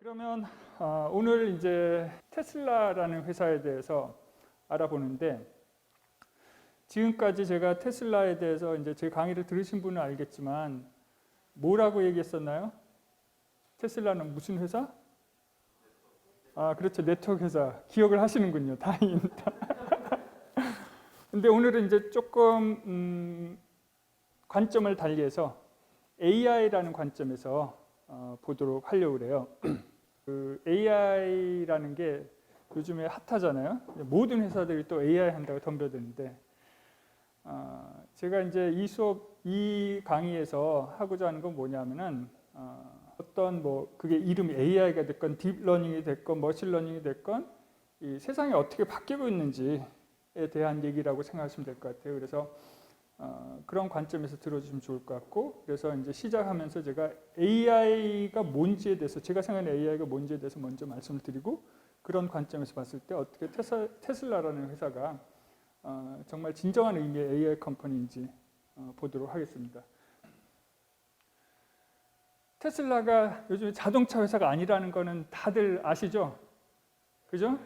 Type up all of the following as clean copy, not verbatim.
그러면 오늘 이제 테슬라라는 회사에 대해서 알아보는데, 지금까지 제가 테슬라에 대해서 이제 제 강의를 들으신 분은 알겠지만 뭐라고 얘기했었나요? 테슬라는 무슨 회사? 그렇죠. 네트워크 회사. 기억을 하시는군요. 다행입니다. 근데 오늘은 이제 조금 관점을 달리해서 AI라는 관점에서 보도록 하려고 그래요. 그 AI라는 게 요즘에 핫하잖아요. 모든 회사들이 또 AI 한다고 덤벼드는데, 제가 이제 이 강의에서 하고자 하는 건 뭐냐면은 어떤 그게 이름이 AI가 됐건 딥러닝이 됐건 머신러닝이 됐건 이 세상이 어떻게 바뀌고 있는지에 대한 얘기라고 생각하시면 될 것 같아요. 그래서 그런 관점에서 들어주시면 좋을 것 같고, 그래서 이제 시작하면서 제가 AI가 뭔지에 대해서, 제가 생각하는 AI가 뭔지에 대해서 먼저 말씀을 드리고, 그런 관점에서 봤을 때 어떻게 테슬라라는 회사가 정말 진정한 의미의 AI 컴퍼니인지 보도록 하겠습니다. 테슬라가 요즘 자동차 회사가 아니라는 거는 다들 아시죠? 그죠?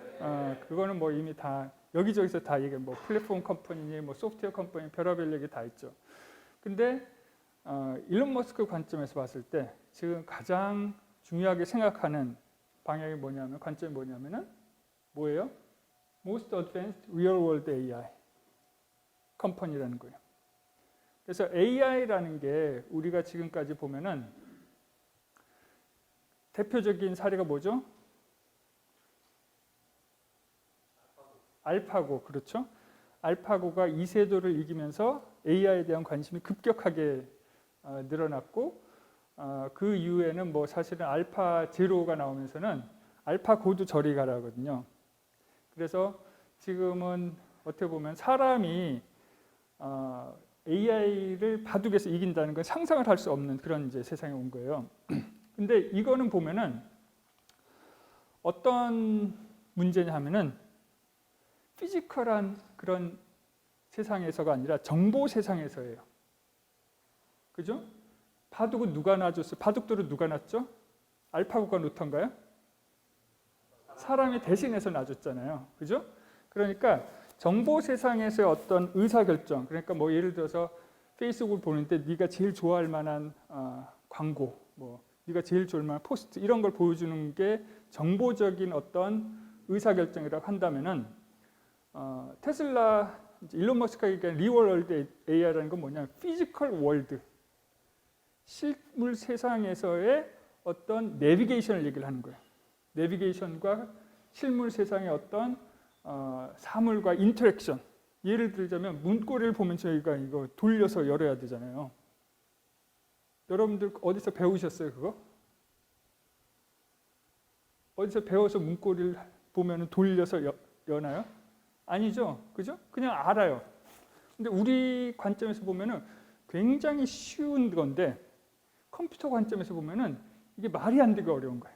그거는 뭐 이미 다 여기저기서 다 얘기해. 뭐 플랫폼 컴퍼니니 뭐 소프트웨어 컴퍼니 별의별 얘기 다 있죠. 근데 일론 머스크 관점에서 봤을 때 지금 가장 중요하게 생각하는 방향이 뭐냐면, 관점이 뭐냐면은 뭐예요? Most Advanced Real World AI 컴퍼니라는 거예요. 그래서 AI라는 게 우리가 지금까지 보면은 대표적인 사례가 뭐죠? 알파고, 그렇죠? 알파고가 이세돌을 이기면서 AI에 대한 관심이 급격하게 늘어났고, 그 이후에는 뭐 사실은 알파 제로가 나오면서는 알파고도 저리 가라거든요. 그래서 지금은 어떻게 보면 사람이 AI를 바둑에서 이긴다는 건 상상을 할 수 없는 그런 이제 세상에 온 거예요. 근데 이거는 보면은 어떤 문제냐 하면은 피지컬한 그런 세상에서가 아니라 정보 세상에서예요. 그죠? 바둑은 누가 놔줬어요? 바둑돌은 누가 놨죠? 알파고가 놓던가요? 사람이 대신해서 놔줬잖아요. 그죠? 그러니까 정보 세상에서의 어떤 의사결정, 그러니까 뭐 예를 들어서 페이스북을 보는데 네가 제일 좋아할 만한 광고, 뭐 네가 제일 좋아할 만한 포스트, 이런 걸 보여주는 게 정보적인 어떤 의사결정이라고 한다면은 테슬라, 일론 머스크가 얘기한 리얼월드 AI라는 건 뭐냐면 피지컬 월드, 실물 세상에서의 어떤 내비게이션을 얘기를 하는 거예요. 내비게이션과 실물 세상의 어떤 사물과 인터랙션. 예를 들자면 문고리를 보면 저희가 이거 돌려서 열어야 되잖아요. 여러분들 어디서 배우셨어요, 그거? 어디서 배워서 문고리를 보면 돌려서 여나요? 아니죠, 그죠? 그냥 알아요. 근데 우리 관점에서 보면은 굉장히 쉬운 건데, 컴퓨터 관점에서 보면은 이게 말이 안 되게 어려운 거예요.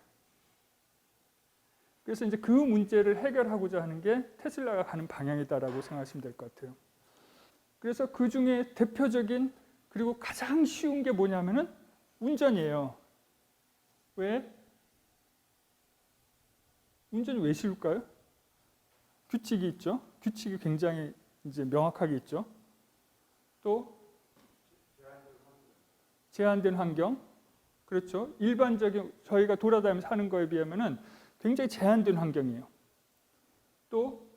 그래서 이제 그 문제를 해결하고자 하는 게 테슬라가 가는 방향이다라고 생각하시면 될 것 같아요. 그래서 그 중에 대표적인 그리고 가장 쉬운 게 뭐냐면은 운전이에요. 왜? 운전이 왜 쉬울까요? 규칙이 있죠. 규칙이 굉장히 이제 명확하게 있죠. 또 제한된 환경, 그렇죠. 일반적인 저희가 돌아다니면서 하는 거에 비하면은 굉장히 제한된 환경이에요. 또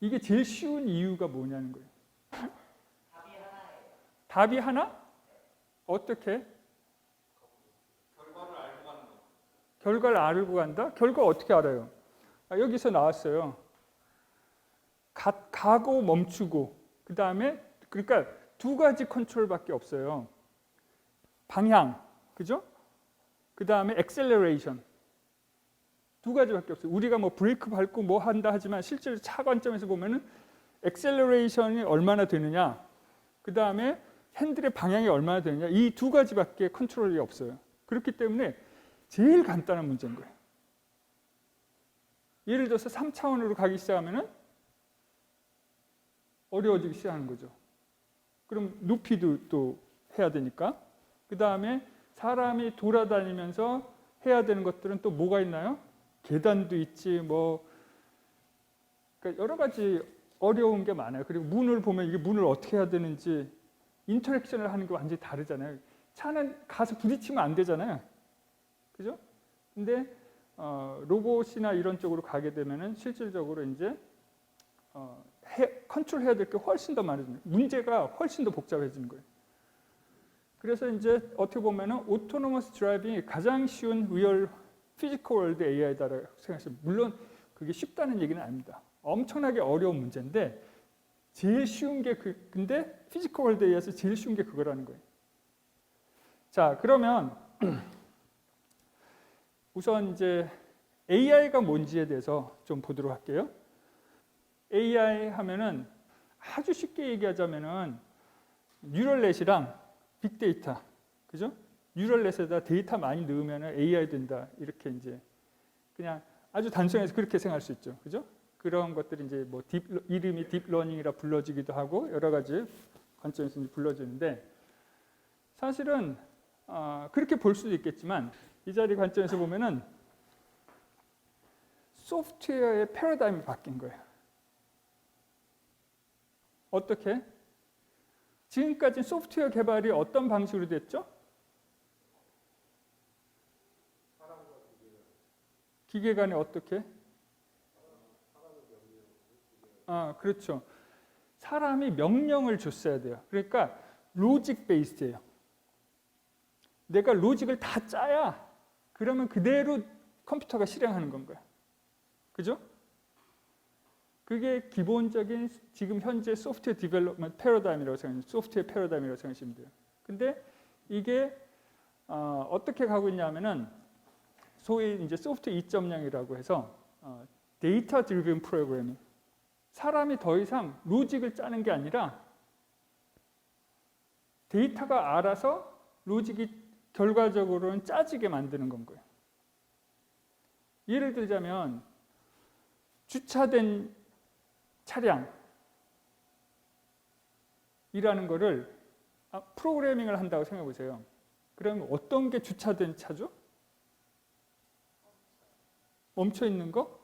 이게 제일 쉬운 이유가 뭐냐는 거예요. 답이 하나예요. 답이 하나? 어떻게? 결과를 알고 가는 거. 결과를 알고 간다? 결과 어떻게 알아요? 여기서 나왔어요. 가고 멈추고, 그 다음에 그러니까 두 가지 컨트롤밖에 없어요. 방향, 그죠? 그 다음에 액셀러레이션. 두 가지밖에 없어요. 우리가 뭐 브레이크 밟고 뭐 한다 하지만 실제로 차 관점에서 보면은 액셀러레이션이 얼마나 되느냐, 그 다음에 핸들의 방향이 얼마나 되느냐, 이 두 가지밖에 컨트롤이 없어요. 그렇기 때문에 제일 간단한 문제인 거예요. 예를 들어서 3차원으로 가기 시작하면은 어려워지기 시작하는 거죠. 그럼 높이도 또 해야 되니까. 그 다음에 사람이 돌아다니면서 해야 되는 것들은 또 뭐가 있나요? 계단도 있지, 뭐 그러니까 여러 가지 어려운 게 많아요. 그리고 문을 보면 이게 문을 어떻게 해야 되는지 인터랙션을 하는 게 완전히 다르잖아요. 차는 가서 부딪히면 안 되잖아요. 그죠? 근데 로봇이나 이런 쪽으로 가게 되면은 실질적으로 이제 컨트롤해야 될 게 훨씬 더 많아집니다. 문제가 훨씬 더 복잡해지는 거예요. 그래서 이제 어떻게 보면은 오토노머스 드라이빙이 가장 쉬운 리얼 피지컬 월드 AI다라고 생각하시면, 물론 그게 쉽다는 얘기는 아닙니다. 엄청나게 어려운 문제인데 제일 쉬운 게 근데 피지컬 월드 AI에서 제일 쉬운 게 그거라는 거예요. 자, 그러면 우선 이제 AI가 뭔지에 대해서 좀 보도록 할게요. AI 하면은 아주 쉽게 얘기하자면은 뉴럴넷이랑 빅데이터, 그죠? 뉴럴넷에다 데이터 많이 넣으면은 AI 된다, 이렇게 이제 그냥 아주 단순해서 그렇게 생각할 수 있죠, 그죠? 그런 것들이 이제 뭐 이름이 딥러닝이라 불러지기도 하고 여러 가지 관점에서 이제 불러지는데, 사실은 그렇게 볼 수도 있겠지만 이 자리 관점에서 보면은 소프트웨어의 패러다임이 바뀐 거예요. 어떻게? 지금까지 소프트웨어 개발이 어떤 방식으로 됐죠? 기계 간에 어떻게? 그렇죠. 사람이 명령을 줬어야 돼요. 그러니까 로직 베이스예요. 내가 로직을 다 짜야 그러면 그대로 컴퓨터가 실행하는 건 거야. 그죠? 그게 기본적인 지금 현재 소프트웨어 디벨롭먼트 패러다임이라고 생각하시면, 소프트웨어 패러다임이라고 생각하시면 돼요. 근데 이게 어떻게 가고 있냐면은 소위 이제 소프트웨어 2.0이라고 해서 데이터 드리븐 프로그래밍. 사람이 더 이상 로직을 짜는 게 아니라 데이터가 알아서 로직이 결과적으로는 짜지게 만드는 건 거예요. 예를 들자면 주차된 차량이라는 거를 프로그래밍을 한다고 생각해 보세요. 그러면 어떤 게 주차된 차죠? 멈춰 있는 거?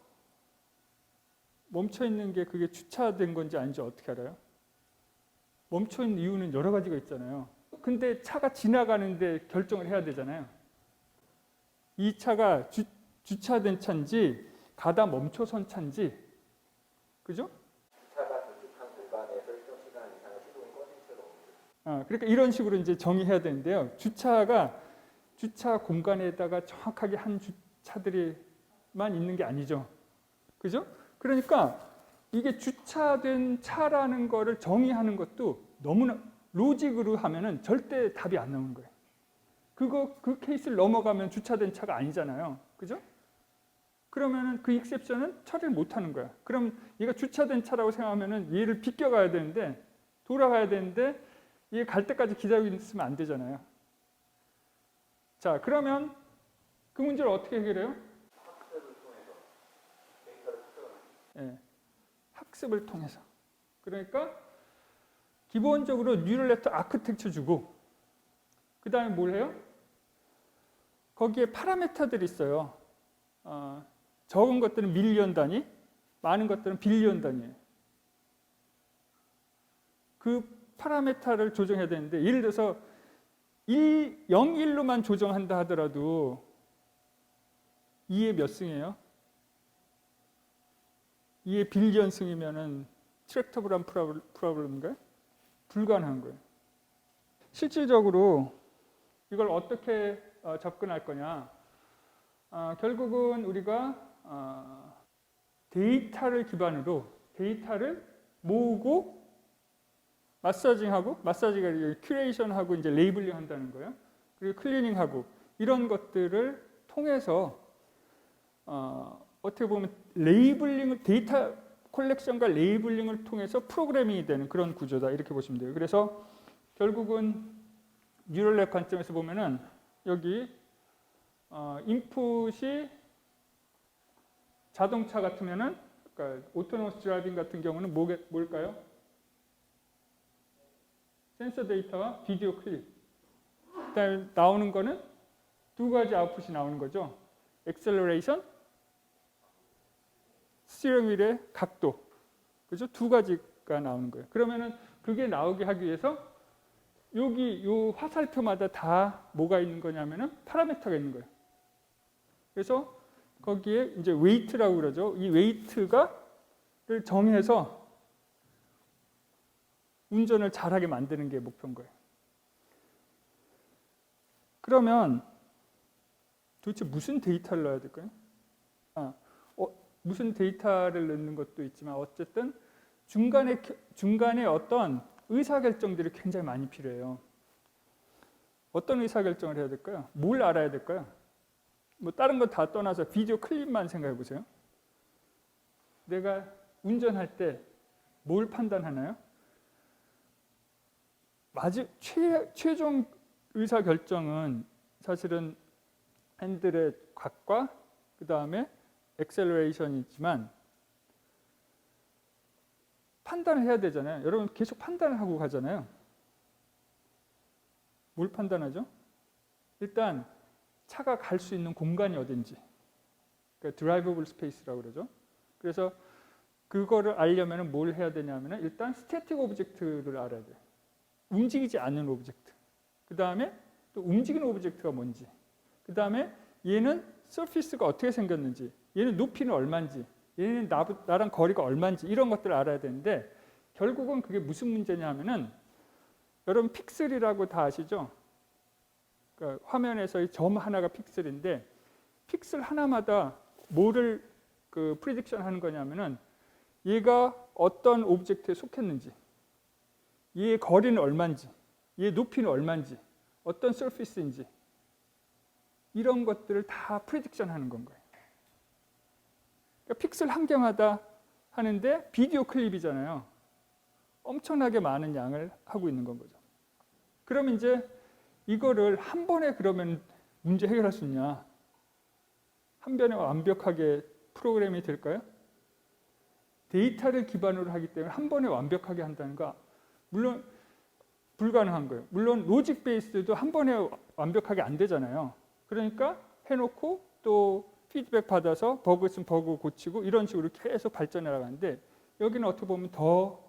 멈춰 있는 게 그게 주차된 건지 아닌지 어떻게 알아요? 멈춰 있는 이유는 여러 가지가 있잖아요. 근데 차가 지나가는데 결정을 해야 되잖아요. 이 차가 주차된 차인지 가다 멈춰선 차인지, 그죠? 주차가 부족한 공간에서 일정 시간 이상의 시동이 꺼진 채로. 그러니까 이런 식으로 이제 정의해야 되는데요. 주차가 주차 공간에다가 정확하게 한 차들이만 있는 게 아니죠. 그죠? 그러니까 이게 주차된 차라는 거를 정의하는 것도 너무나 로직으로 하면은 절대 답이 안 나오는 거예요. 그 케이스를 넘어가면 주차된 차가 아니잖아요. 그죠? 그러면은 그 익셉션은 처리를 못 하는 거야. 그럼 얘가 주차된 차라고 생각하면은 얘를 비껴가야 되는데, 돌아가야 되는데 얘 갈 때까지 기다리고 있으면 안 되잖아요. 자, 그러면 그 문제를 어떻게 해결해요? 학습을 통해서 데이터를 습득하는. 예, 학습을 통해서. 그러니까 기본적으로 뉴럴 네트워크 아키텍처 주고, 그 다음에 뭘 해요? 거기에 파라미터들이 있어요. 적은 것들은 밀리언 단위, 많은 것들은 빌리언 단위예요. 그 파라미터를 조정해야 되는데, 예를 들어서 0, 1로만 조정한다 하더라도 2의 몇 승이에요? 2의 빌리언 승이면은 트랙터블한 프로블럼인가요? 불가능한 거예요. 실질적으로 이걸 어떻게 접근할 거냐? 결국은 우리가 데이터를 기반으로 데이터를 모으고 마사징하고, 마사지가 큐레이션하고 이제 레이블링 한다는 거예요. 그리고 클리닝하고, 이런 것들을 통해서 어떻게 보면 레이블링을, 데이터 컬렉션과 레이블링을 통해서 프로그래밍이 되는 그런 구조다, 이렇게 보시면 돼요. 그래서 결국은 뉴럴넷 관점에서 보면은 여기 인풋이 자동차 같으면은, 그러니까 오토노머스 드라이빙 같은 경우는 뭘까요? 센서 데이터와 비디오 클립. 그다음에 나오는 거는 두 가지 아웃풋이 나오는 거죠. 액셀러레이션, 스티어링 휠의 각도. 그죠? 두 가지가 나오는 거예요. 그러면은 그게 나오게 하기 위해서 여기 요 화살표마다 다 뭐가 있는 거냐면은 파라미터가 있는 거예요. 그래서 거기에 이제 웨이트라고 그러죠. 이 웨이트가를 정해서 운전을 잘하게 만드는 게 목표인 거예요. 그러면 도대체 무슨 데이터를 넣어야 될까요? 무슨 데이터를 넣는 것도 있지만 어쨌든 중간에 어떤 의사결정들이 굉장히 많이 필요해요. 어떤 의사결정을 해야 될까요? 뭘 알아야 될까요? 뭐 다른 거 다 떠나서 비디오 클립만 생각해 보세요. 내가 운전할 때 뭘 판단하나요? 최종 의사결정은 사실은 핸들의 각과 그 다음에 액셀러레이션이지만 판단을 해야 되잖아요. 여러분 계속 판단을 하고 가잖아요. 뭘 판단하죠? 일단 차가 갈 수 있는 공간이 어딘지, 그러니까 드라이버블 스페이스라고 그러죠. 그래서 그거를 알려면 뭘 해야 되냐면 일단 스태틱 오브젝트를 알아야 돼요. 움직이지 않는 오브젝트. 그 다음에 또 움직이는 오브젝트가 뭔지. 그 다음에 얘는 서피스가 어떻게 생겼는지, 얘는 높이는 얼마인지, 얘는 나랑 거리가 얼마인지 이런 것들을 알아야 되는데 결국은 그게 무슨 문제냐 하면은 여러분 픽셀이라고 다 아시죠? 그러니까 화면에서의 점 하나가 픽셀인데 픽셀 하나마다 뭐를 프리딕션 하는 거냐면은 얘가 어떤 오브젝트에 속했는지, 얘의 거리는 얼마인지, 얘의 높이는 얼마인지, 어떤 서피스인지 이런 것들을 다 프리딕션 하는 건 거예요. 그러니까 픽셀 한 개마다 하는데 비디오 클립이잖아요. 엄청나게 많은 양을 하고 있는 건 거죠. 그럼 이제 이거를 한 번에 그러면 문제 해결할 수 있냐? 한 번에 완벽하게 프로그램이 될까요? 데이터를 기반으로 하기 때문에 한 번에 완벽하게 한다는 거 물론 불가능한 거예요. 물론 로직 베이스도 한 번에 완벽하게 안 되잖아요. 그러니까 해놓고 또 피드백 받아서 버그 있으면 버그 고치고 이런 식으로 계속 발전해 나가는데 여기는 어떻게 보면 더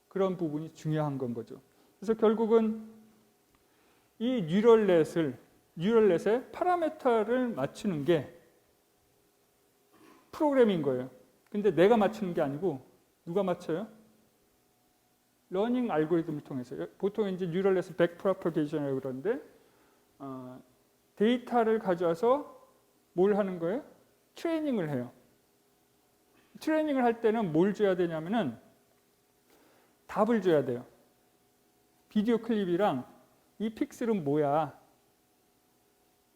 그런 부분이 중요한 건 거죠. 그래서 결국은 이 뉴럴넷의 파라미터를 맞추는 게 프로그램인 거예요. 근데 내가 맞추는 게 아니고 누가 맞춰요? 러닝 알고리즘을 통해서. 보통 이제 뉴럴넷은 백프로퍼게이션이라고 그러는데 데이터를 가져와서 뭘 하는 거예요? 트레이닝을 해요. 트레이닝을 할 때는 뭘 줘야 되냐면은 답을 줘야 돼요. 비디오 클립이랑 이 픽셀은 뭐야?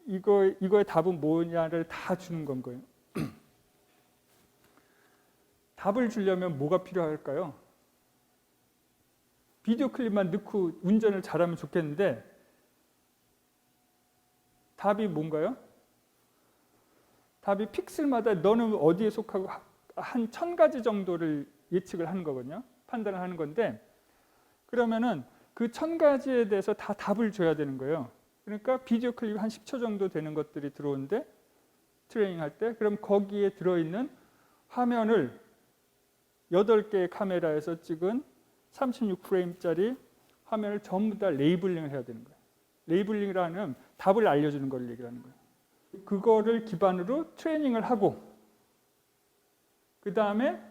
이거의 답은 뭐냐를 다 주는 건 거예요. 답을 주려면 뭐가 필요할까요? 비디오 클립만 넣고 운전을 잘하면 좋겠는데 답이 뭔가요? 답이 픽셀마다 너는 어디에 속하고 한 1000가지 정도를 예측을 하는 거거든요. 판단을 하는 건데 그러면은 그 1000가지에 대해서 다 답을 줘야 되는 거예요. 그러니까 비디오 클립 한 10초 정도 되는 것들이 들어오는데 트레이닝 할 때 그럼 거기에 들어있는 화면을 8개의 카메라에서 찍은 36프레임짜리 화면을 전부 다 레이블링을 해야 되는 거예요. 레이블링이라는 답을 알려주는 걸 얘기하는 거예요. 그거를 기반으로 트레이닝을 하고 그 다음에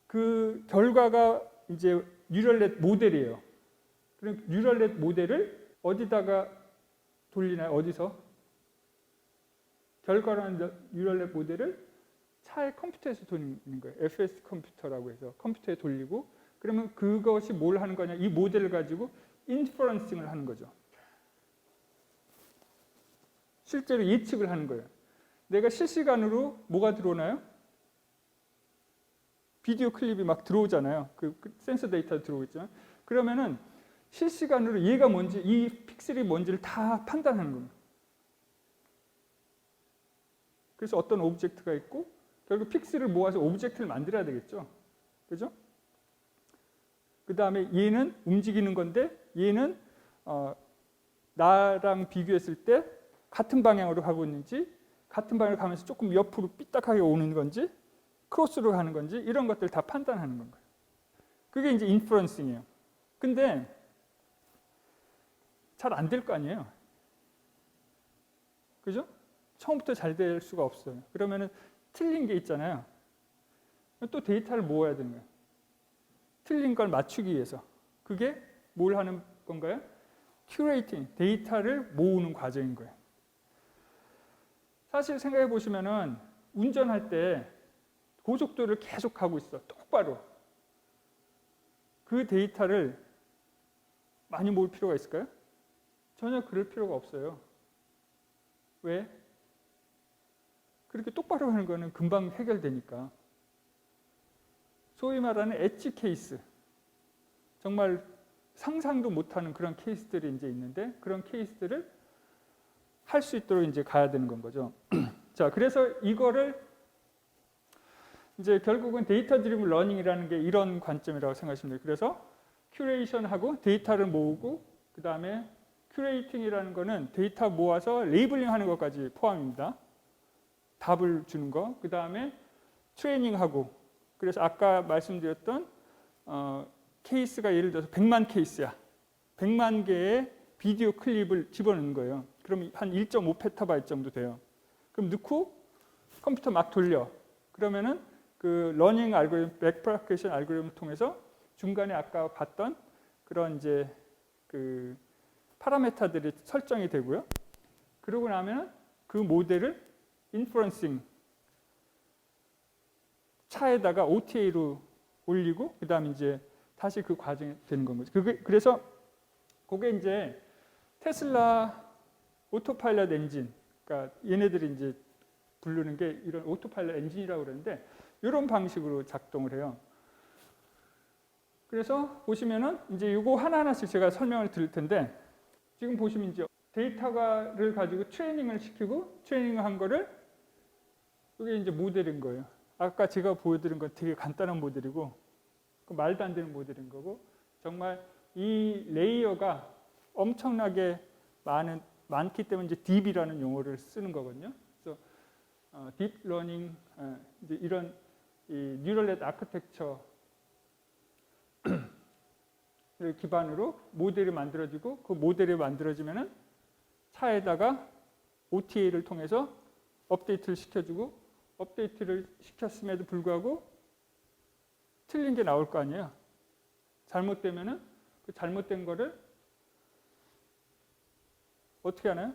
그 결과가 이제 뉴럴넷 모델이에요. 그럼 뉴럴넷 모델을 어디다가 돌리나요? 어디서? 결과라는 뉴럴넷 모델을 차의 컴퓨터에서 돌리는 거예요. FS 컴퓨터라고 해서 컴퓨터에 돌리고 그러면 그것이 뭘 하는 거냐? 이 모델을 가지고 인퍼런싱을 하는 거죠. 실제로 예측을 하는 거예요. 내가 실시간으로 뭐가 들어오나요? 비디오 클립이 막 들어오잖아요. 그 센서 데이터 들어오겠죠. 그러면은 실시간으로 얘가 뭔지, 이 픽셀이 뭔지를 다 판단하는 겁니다. 그래서 어떤 오브젝트가 있고 결국 픽셀을 모아서 오브젝트를 만들어야 되겠죠. 그죠? 그 다음에 얘는 움직이는 건데 얘는 나랑 비교했을 때 같은 방향으로 가고 있는지, 같은 방향으로 가면서 조금 옆으로 삐딱하게 오는 건지, 크로스로 가는 건지 이런 것들 다 판단하는 건가요. 그게 이제 인퍼런싱이에요. 근데 잘 안 될 거 아니에요. 그죠? 처음부터 잘 될 수가 없어요. 그러면은 틀린 게 있잖아요. 또 데이터를 모아야 되는 거예요. 틀린 걸 맞추기 위해서. 그게 뭘 하는 건가요? 큐레이팅, 데이터를 모으는 과정인 거예요. 사실 생각해 보시면은 운전할 때 고속도로를 계속 가고 있어. 똑바로. 그 데이터를 많이 모을 필요가 있을까요? 전혀 그럴 필요가 없어요. 왜? 그렇게 똑바로 하는 거는 금방 해결되니까. 소위 말하는 엣지 케이스. 정말 상상도 못하는 그런 케이스들이 이제 있는데 그런 케이스들을 할 수 있도록 이제 가야 되는 건 거죠. 자, 그래서 이거를 이제 결국은 데이터 드리븐 러닝이라는 게 이런 관점이라고 생각하시면 돼요. 그래서 큐레이션하고 데이터를 모으고 그 다음에 큐레이팅이라는 거는 데이터 모아서 레이블링하는 것까지 포함입니다. 답을 주는 거. 그 다음에 트레이닝하고. 그래서 아까 말씀드렸던 케이스가 예를 들어서 100만 케이스야. 100만 개의 비디오 클립을 집어넣는 거예요. 그럼 한 1.5 페타바이트 정도 돼요. 그럼 넣고 컴퓨터 막 돌려. 그러면은 그 러닝 알고리즘, 백프로포게이션 알고리즘을 통해서 중간에 아까 봤던 그런 이제 그 파라메타들이 설정이 되고요. 그러고 나면 그 모델을 인퍼런싱 차에다가 OTA로 올리고 그다음에 이제 다시 그 과정이 되는 건 거죠. 그래서 그게 이제 테슬라 오토파일럿 엔진, 그러니까 얘네들이 이제 부르는 게 이런 오토파일럿 엔진이라고 그러는데 이런 방식으로 작동을 해요. 그래서 보시면은 이제 이거 하나하나씩 제가 설명을 드릴 텐데 지금 보시면 이제 데이터를 가지고 트레이닝을 시키고 트레이닝한 거를 이게 이제 모델인 거예요. 아까 제가 보여드린 건 되게 간단한 모델이고 말도 안 되는 모델인 거고 정말 이 레이어가 엄청나게 많기 때문에 이제 딥이라는 용어를 쓰는 거거든요. 그래서 딥 러닝 이제 이런 이 뉴럴넷 아키텍처를 기반으로 모델이 만들어지고 그 모델이 만들어지면은 차에다가 OTA를 통해서 업데이트를 시켜주고 업데이트를 시켰음에도 불구하고 틀린 게 나올 거 아니에요. 잘못되면은 그 잘못된 거를 어떻게 하나요?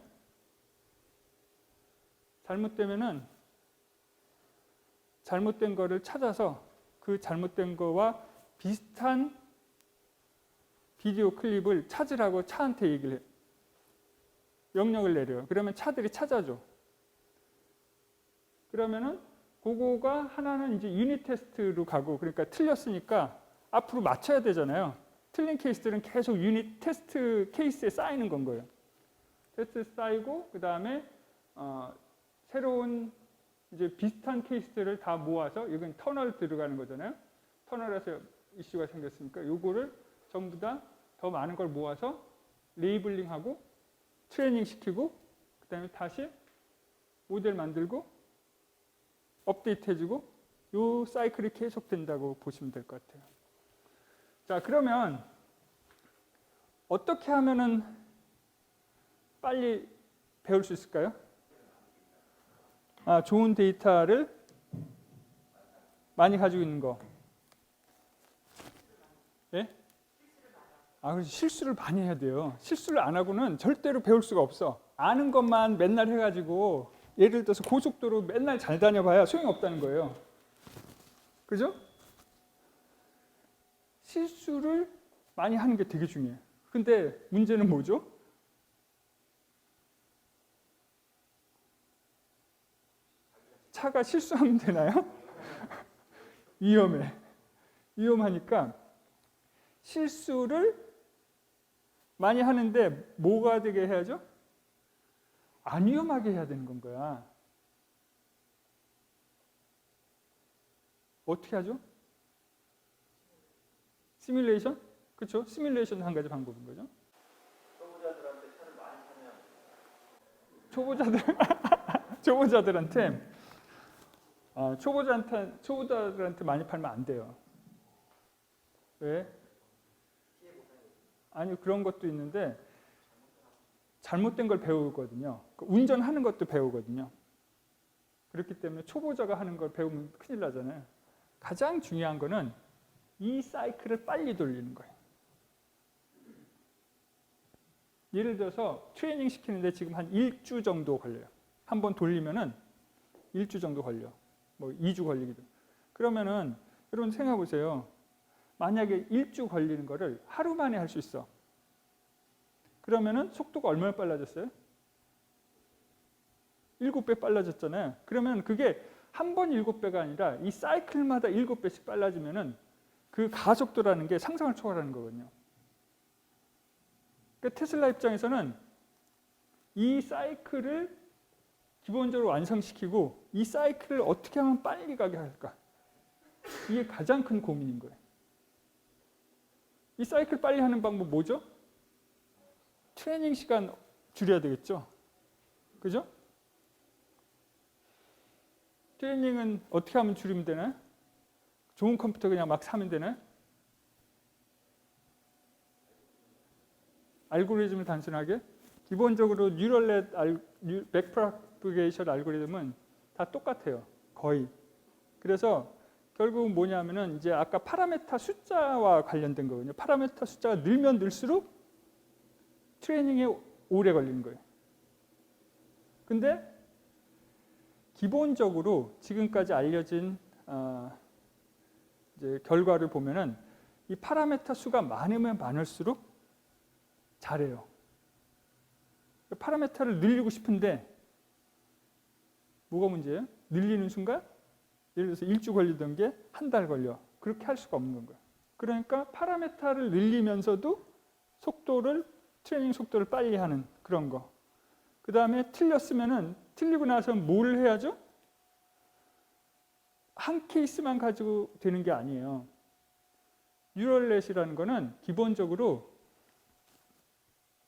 잘못되면은 잘못된 거를 찾아서 그 잘못된 거와 비슷한 비디오 클립을 찾으라고 차한테 얘기를 해요. 명령을 내려요. 그러면 차들이 찾아줘. 그러면은 그거가 하나는 이제 유닛 테스트로 가고 그러니까 틀렸으니까 앞으로 맞춰야 되잖아요. 틀린 케이스들은 계속 유닛 테스트 케이스에 쌓이는 건 거예요. 테스트 쌓이고 그 다음에 새로운 이제 비슷한 케이스들을 다 모아서 이건 터널 들어가는 거잖아요. 터널에서 이슈가 생겼으니까 요거를 전부 다 더 많은 걸 모아서 레이블링하고 트레이닝 시키고 그 다음에 다시 모델 만들고 업데이트 해주고 요 사이클이 계속 된다고 보시면 될 것 같아요. 자, 그러면 어떻게 하면은 빨리 배울 수 있을까요? 좋은 데이터를 많이 가지고 있는 거. 예? 그래서 실수를 많이 해야 돼요. 실수를 안 하고는 절대로 배울 수가 없어. 아는 것만 맨날 해가지고 예를 들어서 고속도로 맨날 잘 다녀봐야 소용이 없다는 거예요. 그죠? 실수를 많이 하는 게 되게 중요해요. 근데 문제는 뭐죠? 차가 실수하면 되나요? 위험해. 위험하니까 실수를 많이 하는데 뭐가 되게 해야죠? 안 위험하게 해야 되는 건 거야. 어떻게 하죠? 시뮬레이션? 그렇죠? 시뮬레이션도 한 가지 방법인 거죠. 초보자들한테 차를 많이 타면 초보자들한테 초보자들한테 많이 팔면 안 돼요. 왜? 아니 그런 것도 있는데 잘못된 걸 배우거든요. 운전하는 것도 배우거든요. 그렇기 때문에 초보자가 하는 걸 배우면 큰일 나잖아요. 가장 중요한 거는 이 사이클을 빨리 돌리는 거예요. 예를 들어서 트레이닝 시키는데 지금 한 1주 정도 걸려요. 한번 돌리면은 1주 정도 걸려. 뭐 2주 걸리기도. 그러면은 여러분 생각해 보세요. 만약에 1주 걸리는 거를 하루 만에 할 수 있어. 그러면은 속도가 얼마나 빨라졌어요? 7배 빨라졌잖아요. 그러면 그게 한 번 7배가 아니라 이 사이클마다 7배씩 빨라지면은 그 가속도라는 게 상상을 초월하는 거거든요. 그러니까 테슬라 입장에서는 이 사이클을 기본적으로 완성시키고 이 사이클을 어떻게 하면 빨리 가게 할까? 이게 가장 큰 고민인 거예요. 이 사이클 빨리 하는 방법 뭐죠? 트레이닝 시간 줄여야 되겠죠? 그죠? 트레이닝은 어떻게 하면 줄이면 되나요? 좋은 컴퓨터 그냥 막 사면 되나요? 알고리즘을 단순하게? 기본적으로 뉴럴넷 백프로파게이션 알고리즘은 다 똑같아요. 거의. 그래서 결국은 뭐냐면은 이제 아까 파라메타 숫자와 관련된 거거든요. 파라메타 숫자가 늘면 늘수록 트레이닝에 오래 걸리는 거예요. 근데 기본적으로 지금까지 알려진 이제 결과를 보면은 이 파라메타 수가 많으면 많을수록 잘해요. 파라메타를 늘리고 싶은데 뭐가 문제예요? 늘리는 순간 예를 들어서 1주 걸리던 게 한 달 걸려. 그렇게 할 수가 없는 거예요. 그러니까 파라메타를 늘리면서도 트레이닝 속도를 빨리 하는 그런 거. 그 다음에 틀리고 나서 뭘 해야죠? 한 케이스만 가지고 되는 게 아니에요. 뉴럴넷이라는 거는 기본적으로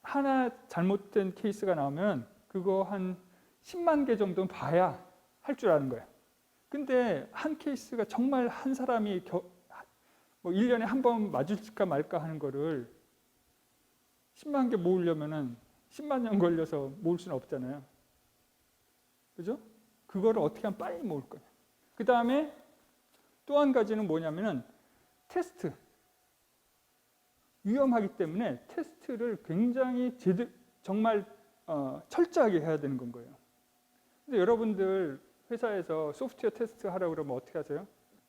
하나 잘못된 케이스가 나오면 그거 한 10만 개 정도는 봐야 할 줄 아는 거예요. 근데 한 케이스가 정말 한 사람이 뭐 1년에 한 번 맞을까 말까 하는 거를 10만 개 모으려면은 10만 년 걸려서 모을 수는 없잖아요. 그죠? 그거를 어떻게 하면 빨리 모을 거냐. 그 다음에 또 한 가지는 뭐냐면은 테스트. 위험하기 때문에 테스트를 굉장히 정말 철저하게 해야 되는 건 거예요. 근데 여러분들 회사에서 소프트웨어 테스트 하라고 그러면 어떻게 하세요?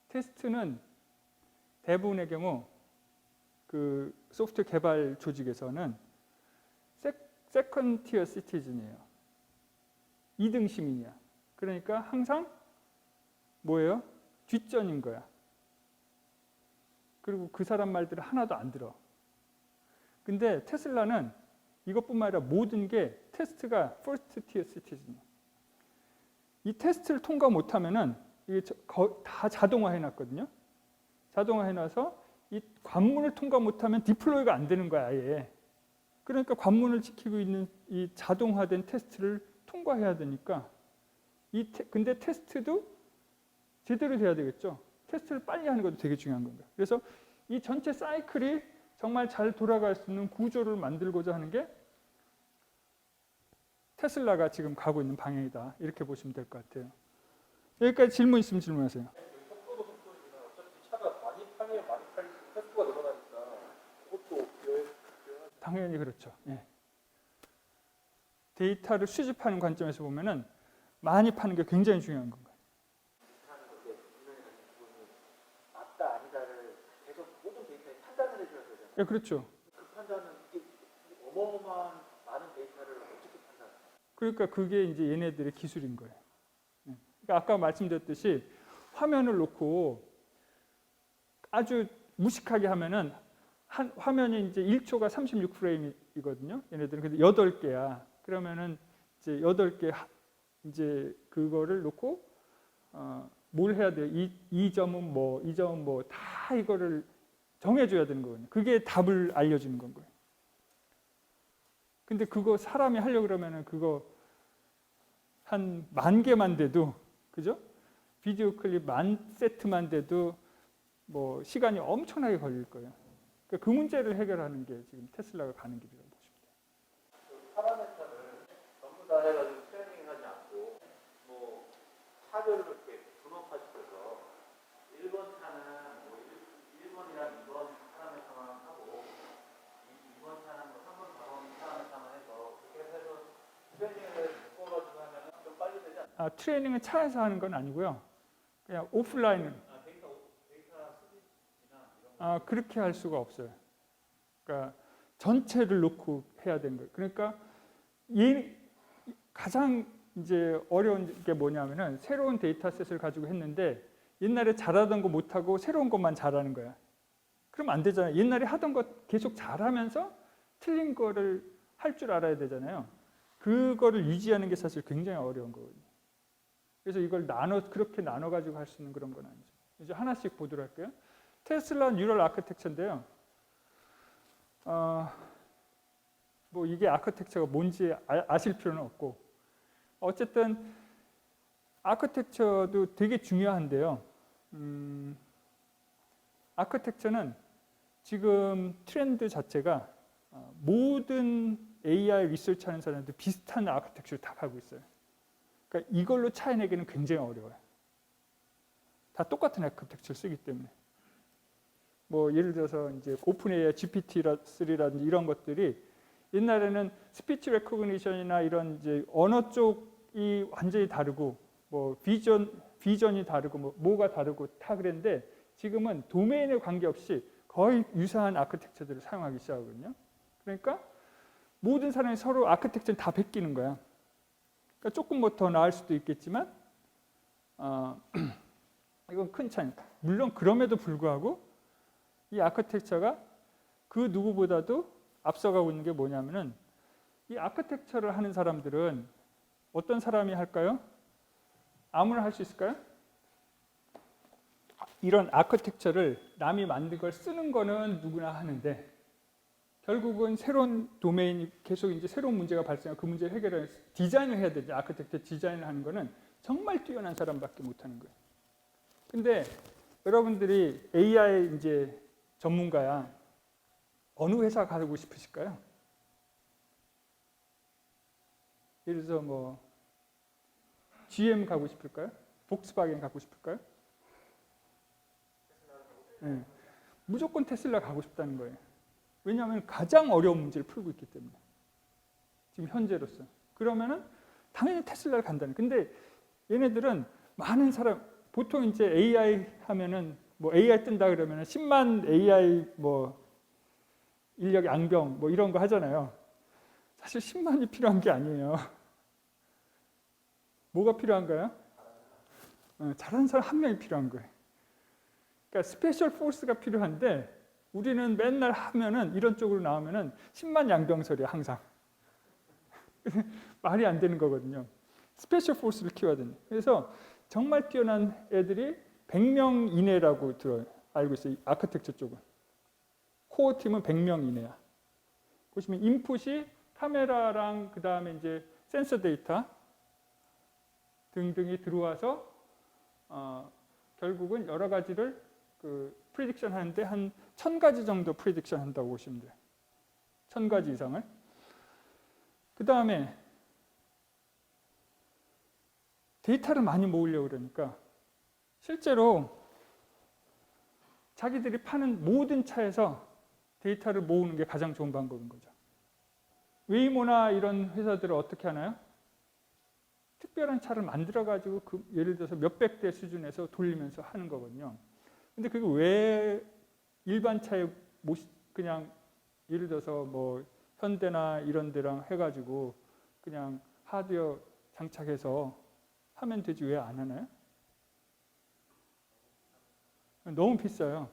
테스트는 대부분의 경우 그 소프트웨어 개발 조직에서는 세컨 티어 시티즌이에요. 2등 시민이야. 그러니까 항상 뭐예요? 뒷전인 거야. 그리고 그 사람 말들을 하나도 안 들어. 근데 테슬라는 이것뿐만 아니라 모든 게 테스트가 퍼스트 티어 시티즌이에요. 이 테스트를 통과 못하면은 이게 다 자동화해 놨거든요. 자동화해 놔서 이 관문을 통과 못하면 디플로이가 안 되는 거야, 아예. 그러니까 관문을 지키고 있는 이 자동화된 테스트를 통과해야 되니까 근데 테스트도 제대로 돼야 되겠죠. 테스트를 빨리 하는 것도 되게 중요한 겁니다. 그래서 이 전체 사이클이 정말 잘 돌아갈 수 있는 구조를 만들고자 하는 게 테슬라가 지금 가고 있는 방향이다. 이렇게 보시면 될 것 같아요. 여기까지 질문 있으면 질문하세요. 속도도 속도지만 어차피 차가 많이 팔면 많이 팔 횟수가 늘어나니까 그것도 당연히 그렇죠. 예. 데이터를 수집하는 관점에서 보면은 많이 파는 게 굉장히 중요한 건가요. 하는 건데 분명히 부분이 맞다 아니다를 계속 모든 데이터에 판단을 해줘야 되잖아요. 예, 그렇죠. 그 판단은 이게 어마어마한 많은 데이터를 어떻게 판단해요? 그러니까 그게 이제 얘네들의 기술인 거예요. 예. 그러니까 아까 말씀드렸듯이 화면을 놓고 아주 무식하게 하면은 한 화면이 이제 1초가 36프레임이거든요. 얘네들은 근데 8개야. 그러면은 이제 8개 이제 그거를 놓고 뭘 해야 돼요? 이 점은 뭐, 이 점은 뭐 다 이거를 정해줘야 되는 거거든요. 그게 답을 알려주는 건 거예요. 근데 그거 사람이 하려고 그러면은 그거 한 10,000개만 돼도, 그죠? 비디오 클립 10,000세트만 돼도 뭐 시간이 엄청나게 걸릴 거예요. 그러니까 그 문제를 해결하는 게 지금 테슬라가 가는 길이라고 보시면 돼요. 파라메터를 전부 다 해가지고 트레이닝하지 않고 뭐 차별로 이렇게 분업화시켜서 1번 차는 뭐 1번이랑 2번 파라메터만 하고 2번 차는 뭐 3번, 4번 파라메터만 해서 그렇게 해서 트레이닝을 묶어가지고 하면 좀 빨리 되지 않나요? 트레이닝은 차에서 하는 건 아니고요. 그냥 오프라인. 데이터 수집이나 이런 거. 그렇게 할 수가 없어요. 그러니까 전체를 놓고 해야 되는 거예요. 그러니까 가장 이제 어려운 게 뭐냐면은 새로운 데이터셋을 가지고 했는데 옛날에 잘하던 거 못하고 새로운 것만 잘하는 거야. 그럼 안 되잖아요. 옛날에 하던 것 계속 잘하면서 틀린 거를 할 줄 알아야 되잖아요. 그거를 유지하는 게 사실 굉장히 어려운 거거든요. 그래서 이걸 그렇게 나눠 가지고 할 수 있는 그런 건 아니죠. 이제 하나씩 보도록 할게요. 테슬라 뉴럴 아키텍처인데요. 뭐 이게 아키텍처가 뭔지 아실 필요는 없고, 어쨌든 아키텍처도 되게 중요한데요. 아키텍처는 지금 트렌드 자체가 모든 AI 리서치 하는 사람들 비슷한 아키텍처를 다 가고 있어요. 그러니까 이걸로 차이내기는 굉장히 어려워요. 다 똑같은 아키텍처를 쓰기 때문에. 뭐 예를 들어서 이제 오픈 AI GPT-3라든지 이런 것들이 옛날에는 스피치 레코그니션이나 이런 이제 언어 쪽이 완전히 다르고 뭐 비전이 다르고 뭐가 다르고 다 그랬는데 지금은 도메인에 관계없이 거의 유사한 아키텍처들을 사용하기 시작하거든요. 그러니까 모든 사람이 서로 아키텍처를 다 베끼는 거야. 그러니까 조금 뭐 더 나을 수도 있겠지만 이건 큰 차이입니다. 물론 그럼에도 불구하고 이 아키텍처가 그 누구보다도 앞서가고 있는 게 뭐냐면은 이 아키텍처를 하는 사람들은 어떤 사람이 할까요? 아무나 할 수 있을까요? 이런 아키텍처를 남이 만든 걸 쓰는 거는 누구나 하는데 결국은 새로운 도메인이 계속 이제 새로운 문제가 발생하고 그 문제를 해결해서 디자인을 해야 되죠. 아키텍처 디자인을 하는 거는 정말 뛰어난 사람밖에 못 하는 거예요. 근데 여러분들이 AI 이제 전문가야. 어느 회사 가고 싶으실까요? 예를 들어서 뭐 GM 가고 싶을까요? 복스바겐 가고 싶을까요? 네. 무조건 테슬라 가고 싶다는 거예요. 왜냐하면 가장 어려운 문제를 풀고 있기 때문에. 지금 현재로서. 그러면은 당연히 테슬라를 간다는. 근데 얘네들은 많은 사람, 보통 이제 AI 하면은 뭐 AI 뜬다 그러면은 10만 AI 뭐 인력 양병 뭐 이런 거 하잖아요. 사실 10만이 필요한 게 아니에요. 뭐가 필요한가요? 잘하는 사람 한 명이 필요한 거예요. 그러니까 스페셜 포스가 필요한데 우리는 맨날 하면은 이런 쪽으로 나오면은 10만 양병설이야 항상. 말이 안 되는 거거든요. 스페셜 포스를 키워야 됩니다. 그래서 정말 뛰어난 애들이 100명 이내라고 알고 있어요. 아키텍처 쪽은. 코어 팀은 100명 이내야. 보시면 인풋이 카메라랑 그 다음에 이제 센서 데이터 등등이 들어와서 결국은 여러 가지를 프리딕션 하는데 한 1000가지 정도 프리딕션 한다고 보시면 돼요. 1000가지 이상을. 그 다음에 데이터를 많이 모으려고 그러니까 실제로 자기들이 파는 모든 차에서 데이터를 모으는 게 가장 좋은 방법인 거죠. 웨이모나 이런 회사들은 어떻게 하나요? 특별한 차를 만들어가지고 예를 들어서 몇백 대 수준에서 돌리면서 하는 거거든요. 근데 그게 왜 일반 차에 그냥 예를 들어서 뭐 현대나 이런 데랑 해가지고 그냥 하드웨어 장착해서 하면 되지 왜 안 하나요? 너무 비싸요.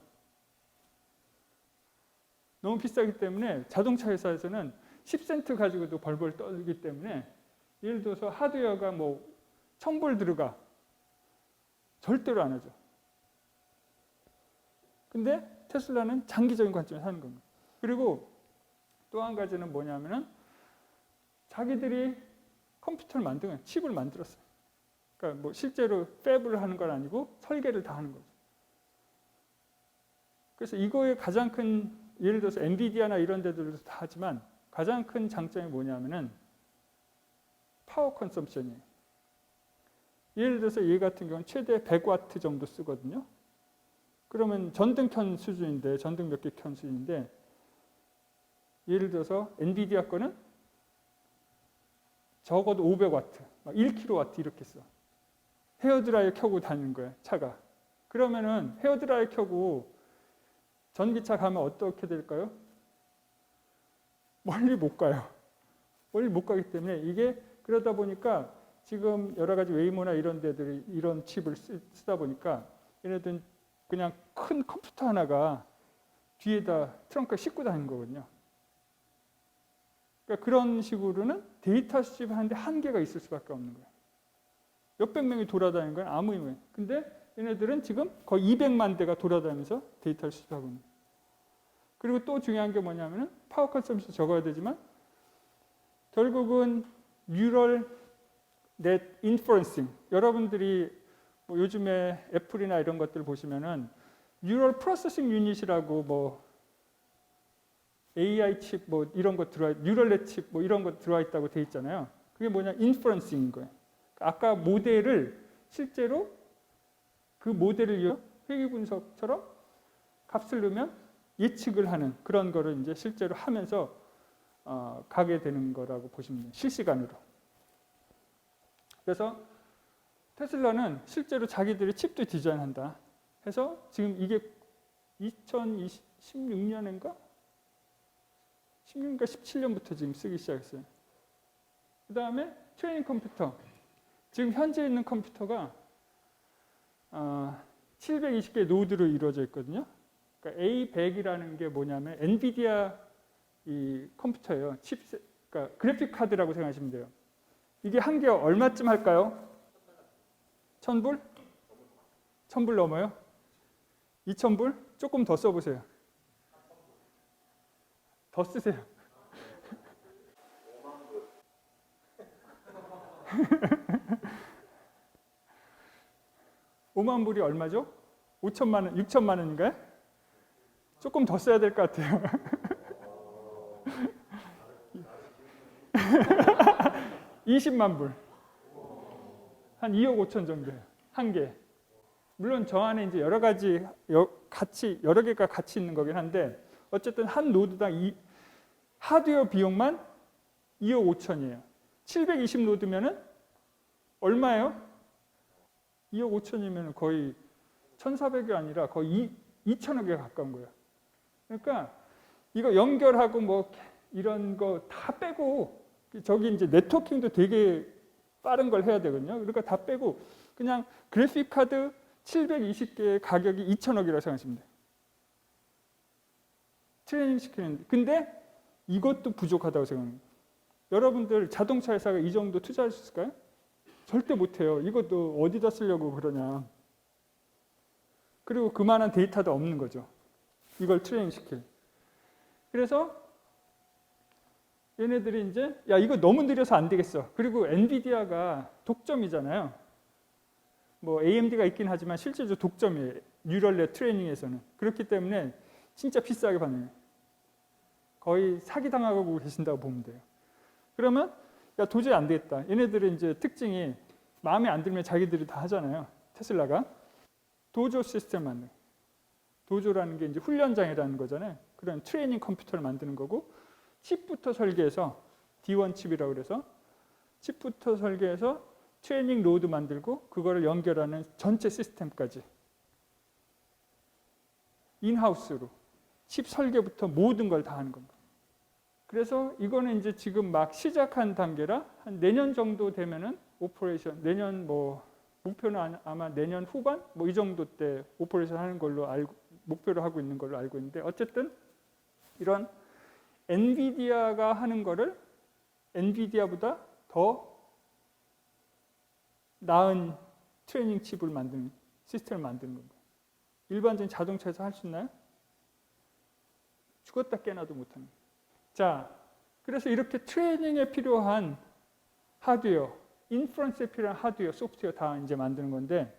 너무 비싸기 때문에 자동차 회사에서는 10센트 가지고도 벌벌 떨기 때문에 예를 들어서 하드웨어가 뭐 1000불 들어가. 절대로 안 하죠. 근데 테슬라는 장기적인 관점에서 하는 겁니다. 그리고 또 한 가지는 뭐냐면은 자기들이 컴퓨터를 만든 칩을 만들었어요. 그러니까 뭐 실제로 팹을 하는 건 아니고 설계를 다 하는 거죠. 그래서 이거의 가장 큰 예를 들어서 엔비디아나 이런 데들도 다 하지만 가장 큰 장점이 뭐냐면은 파워 컨섬션이에요. 예를 들어서 얘 같은 경우는 최대 100와트 정도 쓰거든요. 그러면 전등 켠 수준인데 전등 몇 개 켠 수준인데 예를 들어서 엔비디아 거는 적어도 500와트, 막 1kW 이렇게 써. 헤어드라이어 켜고 다니는 거예요, 차가. 그러면은 헤어드라이어 켜고 전기차 가면 어떻게 될까요? 멀리 못 가요. 멀리 못 가기 때문에 이게 그러다 보니까 지금 여러 가지 웨이모나 이런 데들이 이런 칩을 쓰다 보니까 얘네들은 그냥 큰 컴퓨터 하나가 뒤에다 트렁크에 싣고 다니는 거거든요. 그러니까 그런 식으로는 데이터 수집을 하는데 한계가 있을 수밖에 없는 거예요. 몇백 명이 돌아다니는 건 아무 의미. 근데 얘네들은 지금 거의 200만 대가 돌아다니면서 데이터를 수집하고 있는 거예요. 그리고 또 중요한 게 뭐냐면은 파워 컨섬션 적어야 되지만 결국은 뉴럴 넷 인퍼런싱. 여러분들이 뭐 요즘에 애플이나 이런 것들 보시면은 뉴럴 프로세싱 유닛이라고 뭐 AI 칩 뭐 이런 거 들어와 뉴럴 넷 칩 뭐 이런 거 들어와 있다고 돼 있잖아요. 그게 뭐냐 인퍼런싱인 거예요. 아까 모델을 실제로 그 모델을 이용 회귀 분석처럼 값을 넣으면 예측을 하는 그런 거를 이제 실제로 하면서 가게 되는 거라고 보시면 돼요. 실시간으로. 그래서 테슬라는 실제로 자기들이 칩도 디자인한다 해서 지금 이게 2016년인가? 16년인가 17년부터 지금 쓰기 시작했어요. 그 다음에 트레이닝 컴퓨터. 지금 현재 있는 컴퓨터가 720개 노드로 이루어져 있거든요. 그러니까 A100이라는 게 뭐냐면 엔비디아 이 컴퓨터예요. 그러니까 그래픽 카드라고 생각하시면 돼요. 이게 한 개 얼마쯤 할까요? 1000불? 1000불 넘어요? 2000불? 조금 더 써보세요. 더 쓰세요. 5만 불이 얼마죠? 5천만 원, 6천만 원인가요? 조금 더 써야 될 것 같아요. 20만 불. 한 2억 5천 정도예요. 한 개. 물론 저 안에 이제 여러 가지 여러 개가 같이 있는 거긴 한데 어쨌든 한 노드당 하드웨어 비용만 2억 5천이에요. 720 노드면은 얼마예요? 2억 5천이면 거의 1,400이 아니라 거의 2천억에 가까운 거예요. 그러니까 이거 연결하고 뭐 이런 거 다 빼고 저기 이제 네트워킹도 되게 빠른 걸 해야 되거든요. 그러니까 다 빼고 그냥 그래픽 카드 720개의 가격이 2천억이라고 생각하시면 돼요. 트레이닝 시키는데. 근데 이것도 부족하다고 생각합니다. 여러분들 자동차 회사가 이 정도 투자할 수 있을까요? 절대 못해요. 이것도 어디다 쓰려고 그러냐. 그리고 그만한 데이터도 없는 거죠. 이걸 트레이닝 시킬. 그래서 얘네들이 이제 야 이거 너무 느려서 안 되겠어. 그리고 엔비디아가 독점이잖아요. 뭐 AMD가 있긴 하지만 실제로 독점이에요. 뉴럴넷 트레이닝에서는. 그렇기 때문에 진짜 비싸게 받는 거예요. 거의 사기당하고 계신다고 보면 돼요. 그러면 야 도저히 안 되겠다. 얘네들은 이제 특징이 마음에 안 들면 자기들이 다 하잖아요. 테슬라가 도조 시스템 만드는. 도조라는 게 이제 훈련장이라는 거잖아요. 그런 트레이닝 컴퓨터를 만드는 거고 칩부터 설계해서 D1 칩이라고 그래서 칩부터 설계해서 트레이닝 로드 만들고 그거를 연결하는 전체 시스템까지 인하우스로 칩 설계부터 모든 걸 다 하는 겁니다. 그래서 이거는 이제 지금 막 시작한 단계라 한 내년 정도 되면은 오퍼레이션 내년 뭐 목표는 아마 내년 후반 뭐 이 정도 때 오퍼레이션 하는 걸로 목표로 하고 있는 걸로 알고 있는데 어쨌든 이런 엔비디아가 하는 거를 엔비디아보다 더 나은 트레이닝 칩을 만드는 시스템을 만드는 겁니다. 일반적인 자동차에서 할 수 있나요? 죽었다 깨나도 못합니다. 자, 그래서 이렇게 트레이닝에 필요한 하드웨어, 인퍼런스에 필요한 하드웨어, 소프트웨어 다 이제 만드는 건데,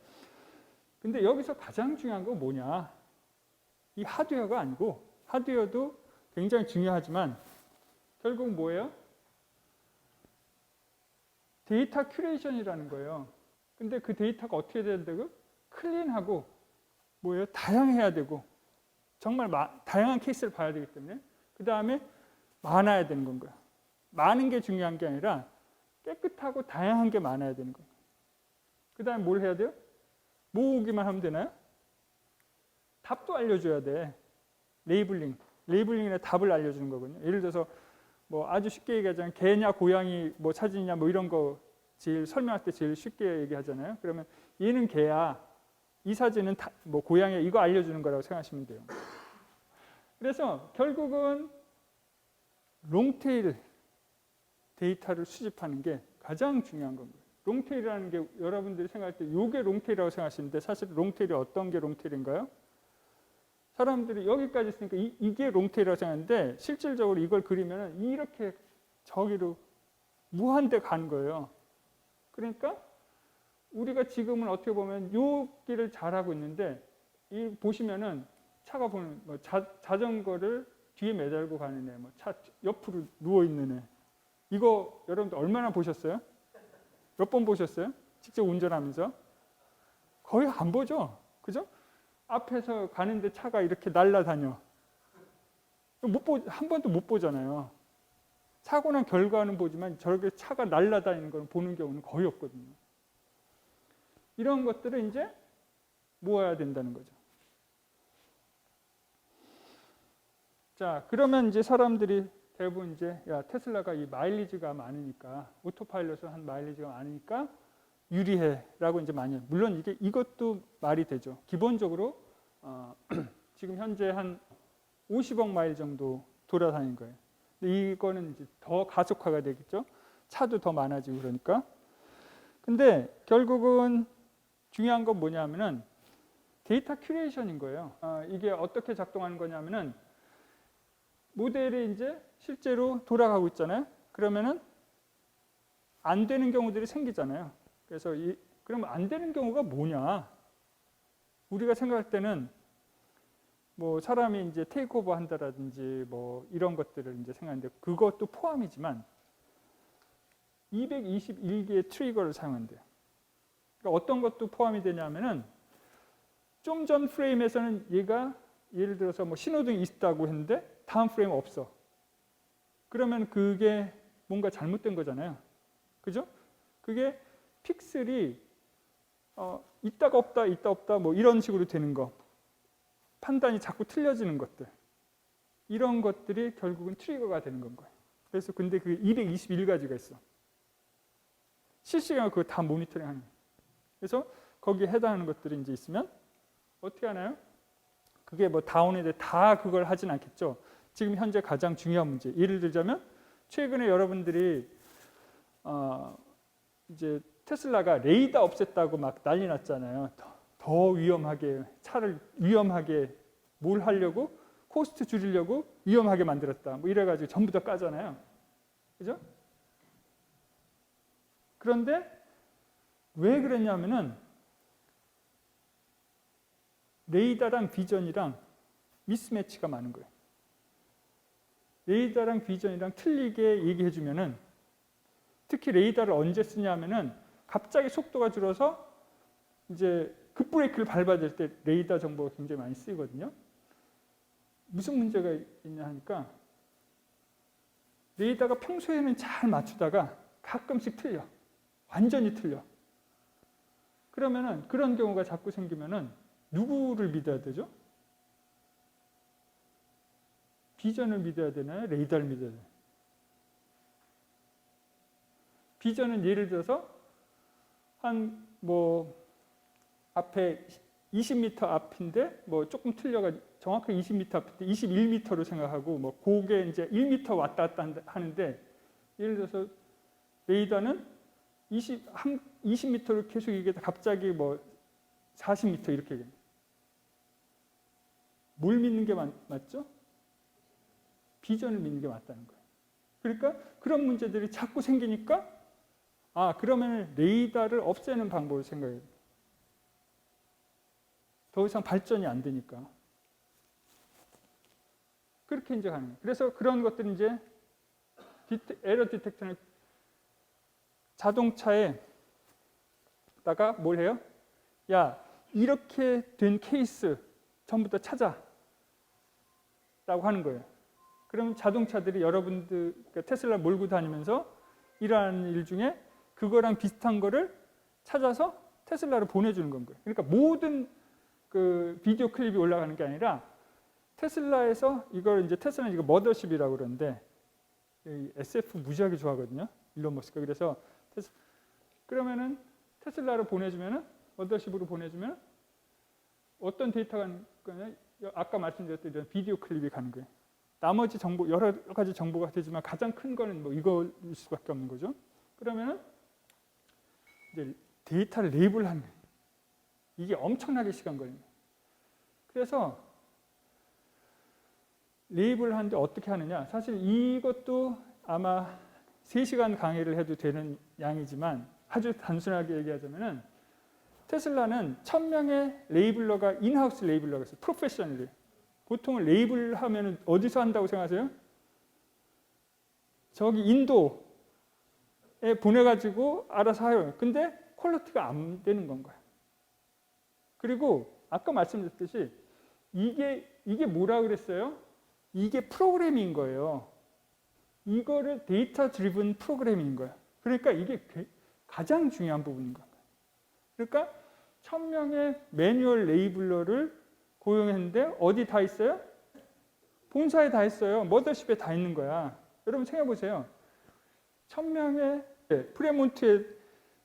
근데 여기서 가장 중요한 건 뭐냐? 이 하드웨어가 아니고, 하드웨어도 굉장히 중요하지만 결국 뭐예요? 데이터 큐레이션이라는 거예요. 근데 그 데이터가 어떻게 돼야 되고, 클린하고 뭐예요? 다양해야 되고, 정말 다양한 케이스를 봐야 되기 때문에, 그 다음에 많아야 되는 건 거예요. 많은 게 중요한 게 아니라 깨끗하고 다양한 게 많아야 되는 거예요. 그 다음에 뭘 해야 돼요? 모으기만 하면 되나요? 답도 알려줘야 돼. 레이블링이나 답을 알려주는 거거든요. 예를 들어서 뭐 아주 쉽게 얘기하자면 개냐 고양이 뭐 사진이냐 뭐 이런 거 제일 설명할 때 제일 쉽게 얘기하잖아요. 그러면 얘는 개야, 이 사진은 뭐 고양이야, 이거 알려주는 거라고 생각하시면 돼요. 그래서 결국은 롱테일 데이터를 수집하는 게 가장 중요한 겁니다. 롱테일이라는 게 여러분들이 생각할 때 이게 롱테일이라고 생각하시는데 사실 롱테일이 어떤 게 롱테일인가요? 사람들이 여기까지 있으니까 이게 롱테일이라고 생각하는데 실질적으로 이걸 그리면 이렇게 저기로 무한대 가는 거예요. 그러니까 우리가 지금은 어떻게 보면 요 길을 잘하고 있는데 이 보시면은 차가 보면 뭐 자전거를 뒤에 매달고 가는 애, 뭐 차 옆으로 누워 있는 애, 이거 여러분들 얼마나 보셨어요? 몇 번 보셨어요? 직접 운전하면서? 거의 안 보죠, 그죠? 앞에서 가는데 차가 이렇게 날아다녀. 한 번도 못 보잖아요. 사고 난 결과는 보지만 저렇게 차가 날아다니는 걸 보는 경우는 거의 없거든요. 이런 것들을 이제 모아야 된다는 거죠. 자, 그러면 이제 사람들이 대부분 이제 야, 테슬라가 이 마일리지가 많으니까, 오토파일럿을 한 마일리지가 많으니까 유리해라고 이제 많이 해요. 물론 이것도 말이 되죠. 기본적으로 지금 현재 한 50억 마일 정도 돌아다닌 거예요. 근데 이거는 이제 더 가속화가 되겠죠. 차도 더 많아지고 그러니까. 근데 결국은 중요한 건 뭐냐면은 데이터 큐레이션인 거예요. 이게 어떻게 작동하는 거냐면은 모델이 이제 실제로 돌아가고 있잖아요. 그러면은 안 되는 경우들이 생기잖아요. 그래서 그러면 안 되는 경우가 뭐냐? 우리가 생각할 때는 뭐 사람이 이제 테이크오버 한다라든지 뭐 이런 것들을 이제 생각하는데 그것도 포함이지만 221개의 트리거를 사용한대요. 그러니까 어떤 것도 포함이 되냐면은 좀 전 프레임에서는 얘가 예를 들어서 뭐 신호등이 있다고 했는데 다음 프레임 없어. 그러면 그게 뭔가 잘못된 거잖아요. 그죠? 그게 픽셀이 있다가 없다, 있다 없다 뭐 이런 식으로 되는 거. 판단이 자꾸 틀려지는 것들. 이런 것들이 결국은 트리거가 되는 건 거예요. 그래서 근데 그게 221가지가 있어. 실시간으로 그거 다 모니터링 하는 거예요. 그래서 거기에 해당하는 것들이 이제 있으면 어떻게 하나요? 그게 뭐 다운에 다 그걸 하진 않겠죠. 지금 현재 가장 중요한 문제. 예를 들자면 최근에 여러분들이 이제 테슬라가 레이더 없앴다고 막 난리 났잖아요. 더 위험하게 차를 위험하게 뭘 하려고 코스트 줄이려고 위험하게 만들었다. 뭐 이래가지고 전부 다 까잖아요. 그죠? 그런데 왜 그랬냐면은 레이더랑 비전이랑 미스매치가 많은 거예요. 레이더랑 비전이랑 틀리게 얘기해 주면은 특히 레이더를 언제 쓰냐면은 갑자기 속도가 줄어서 이제 급브레이크를 밟아야 될 때 레이더 정보가 굉장히 많이 쓰이거든요. 무슨 문제가 있냐 하니까 레이더가 평소에는 잘 맞추다가 가끔씩 틀려. 완전히 틀려. 그러면은 그런 경우가 자꾸 생기면은 누구를 믿어야 되죠? 비전을 믿어야 되나요? 레이더를 믿어야 되나요? 비전은 예를 들어서 한 뭐 앞에 20m 앞인데 뭐 조금 틀려가지고 정확하게 20m 앞인데 21m로 생각하고 뭐 그게 이제 1m 왔다 갔다 하는데 예를 들어서 레이더는 20m로 계속 이게 갑자기 뭐 40m 이렇게 됩니다. 뭘 믿는 게 맞죠? 비전을 믿는 게 맞다는 거예요. 그러니까 그런 문제들이 자꾸 생기니까 그러면 레이더를 없애는 방법을 생각해요. 더 이상 발전이 안 되니까. 그렇게 이제 가는 거예요. 그래서 그런 것들이 이제 에러 디텍터는 자동차에다가 뭘 해요? 야, 이렇게 된 케이스 전부 다 찾아 라고 하는 거예요. 그러면 자동차들이 여러분들 그러니까 테슬라 몰고 다니면서 일하는 일 중에 그거랑 비슷한 거를 찾아서 테슬라로 보내주는 건 거예요. 그러니까 모든 그 비디오 클립이 올라가는 게 아니라 테슬라에서 이걸 이제 테슬라는 이거 머더십이라고 그러는데 SF 무지하게 좋아하거든요. 일론 머스크가. 그래서 그러면은 테슬라로 보내주면은 머더십으로 보내주면 어떤 데이터가 가는 거냐? 아까 말씀드렸던 이런 비디오 클립이 가는 거예요. 나머지 정보 여러 가지 정보가 되지만 가장 큰 거는 뭐 이거일 수밖에 없는 거죠. 그러면은 이제 데이터를 레이블하는 거예요. 이게 엄청나게 시간 걸립니다. 그래서 레이블을 하는데 어떻게 하느냐? 사실 이것도 아마 3시간 강의를 해도 되는 양이지만 아주 단순하게 얘기하자면은 테슬라는 1000명의 레이블러가 인하우스 레이블러가 있어요. 프로페셔널리. 보통 레이블 하면은 어디서 한다고 생각하세요? 저기 인도에 보내가지고 알아서 해요. 근데 퀄리티가 안 되는 건 거예요. 그리고 아까 말씀드렸듯이 이게 뭐라 그랬어요? 이게 프로그래밍인 거예요. 이거를 데이터 드리븐 프로그래밍인 거예요. 그러니까 이게 가장 중요한 부분인 거예요. 그러니까 1000명의 매뉴얼 레이블러를 고용했는데 어디 다 있어요? 본사에 다 있어요. 머더십에 다 있는 거야. 여러분 생각해 보세요. 1000명의 프레몬트의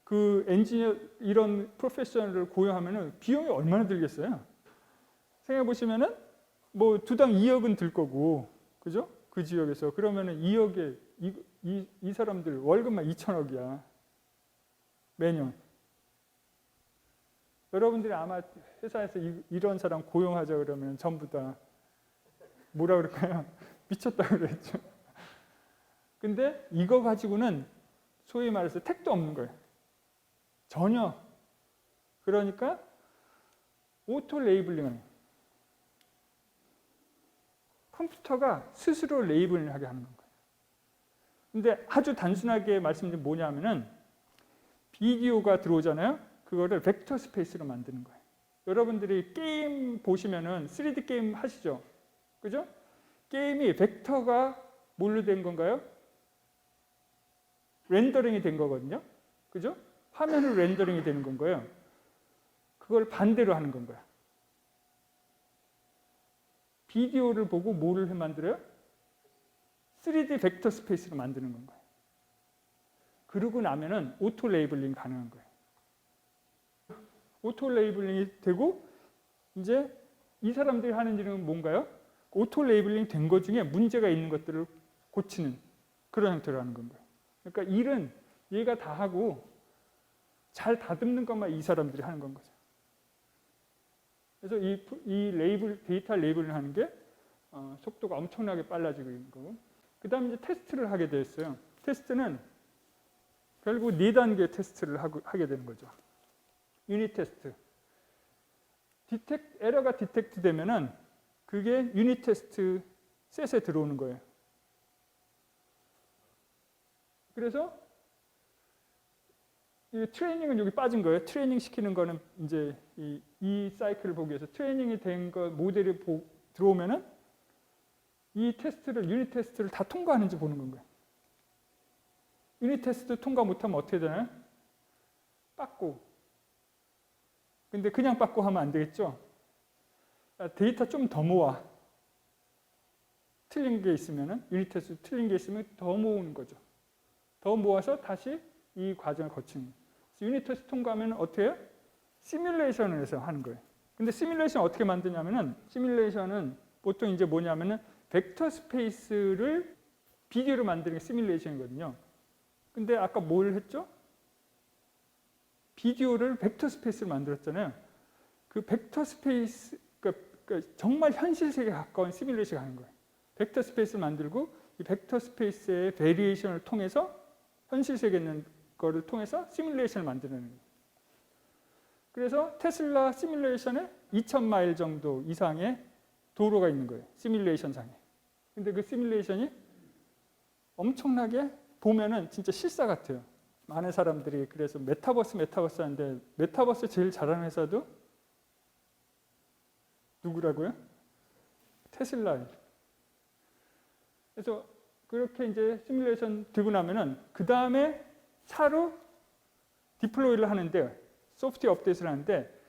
그 엔지니어 이런 프로페셔널을 고용하면은 비용이 얼마나 들겠어요? 생각해 보시면은 뭐 두당 2억은 들 거고, 그죠? 그 지역에서 그러면은 2억에 이 사람들 월급만 2천억이야 매년. 여러분들이 아마 회사에서 이런 사람 고용하자 그러면 전부 다 뭐라 그럴까요? 미쳤다 그랬죠. 근데 이거 가지고는 소위 말해서 택도 없는 거예요. 전혀. 그러니까 오토 레이블링을 컴퓨터가 스스로 레이블을 하게 하는 거예요. 근데 아주 단순하게 말씀드리면 뭐냐면은 비디오가 들어오잖아요. 그거를 벡터 스페이스로 만드는 거예요. 여러분들이 게임 보시면은 3D 게임 하시죠? 그죠? 게임이 벡터가 뭘로 된 건가요? 렌더링이 된 거거든요. 그죠? 화면으로 렌더링이 되는 건 거예요. 그걸 반대로 하는 건 거야. 비디오를 보고 뭐를 만들어요? 3D 벡터 스페이스로 만드는 건 거예요. 그러고 나면은 오토 레이블링 가능한 거예요. 오토 레이블링이 되고 이제 이 사람들이 하는 일은 뭔가요? 오토 레이블링 된 것 중에 문제가 있는 것들을 고치는 그런 형태로 하는 건 거예요. 그러니까 일은 얘가 다 하고 잘 다듬는 것만 이 사람들이 하는 건 거죠. 그래서 이 레이블 데이터 레이블을 하는 게 속도가 엄청나게 빨라지고 있는 거고. 그다음에 이제 테스트를 하게 됐어요. 테스트는 결국 4단계 테스트를 하게 되는 거죠. 유닛 테스트. 에러가 디텍트 되면은 그게 유닛 테스트 셋에 들어오는 거예요. 그래서 이 트레이닝은 여기 빠진 거예요. 트레이닝 시키는 거는 이제 이 사이클을 보기 위해서 트레이닝이 된 거 모델이 들어오면은 이 유닛 테스트를 다 통과하는지 보는 건가요. 유닛 테스트 통과 못하면 어떻게 되나요? 빠꾸. 근데 그냥 빠꾸 하면 안 되겠죠. 데이터 좀 더 모아. 틀린 게 있으면은 유닛 테스트 틀린 게 있으면 더 모으는 거죠. 더 모아서 다시 이 과정을 거치는 거예요. 유닛 테스트 통과하면 어떻게 해요? 시뮬레이션을 해서 하는 거예요. 근데 시뮬레이션 어떻게 만드냐면은 시뮬레이션은 보통 이제 뭐냐면은 벡터 스페이스를 비디오로 만드는 게 시뮬레이션이거든요. 근데 아까 뭘 했죠? 비디오를 벡터 스페이스로 만들었잖아요. 그 벡터 스페이스, 그러니까 정말 현실 세계에 가까운 시뮬레이션을 하는 거예요. 벡터 스페이스를 만들고 이 벡터 스페이스의 베리에이션을 통해서 현실 세계는 거를 통해서 시뮬레이션을 만드는 거예요. 그래서 테슬라 시뮬레이션에 2,000마일 정도 이상의 도로가 있는 거예요. 시뮬레이션 상에. 근데 그 시뮬레이션이 엄청나게 보면은 진짜 실사 같아요. 많은 사람들이 그래서 메타버스 하는데 메타버스 제일 잘하는 회사도 누구라고요? 테슬라예요. 그래서 그렇게 이제 시뮬레이션 되고 나면은 그 다음에 차로 디플로이를 하는데 소프트웨어 업데이트를 하는데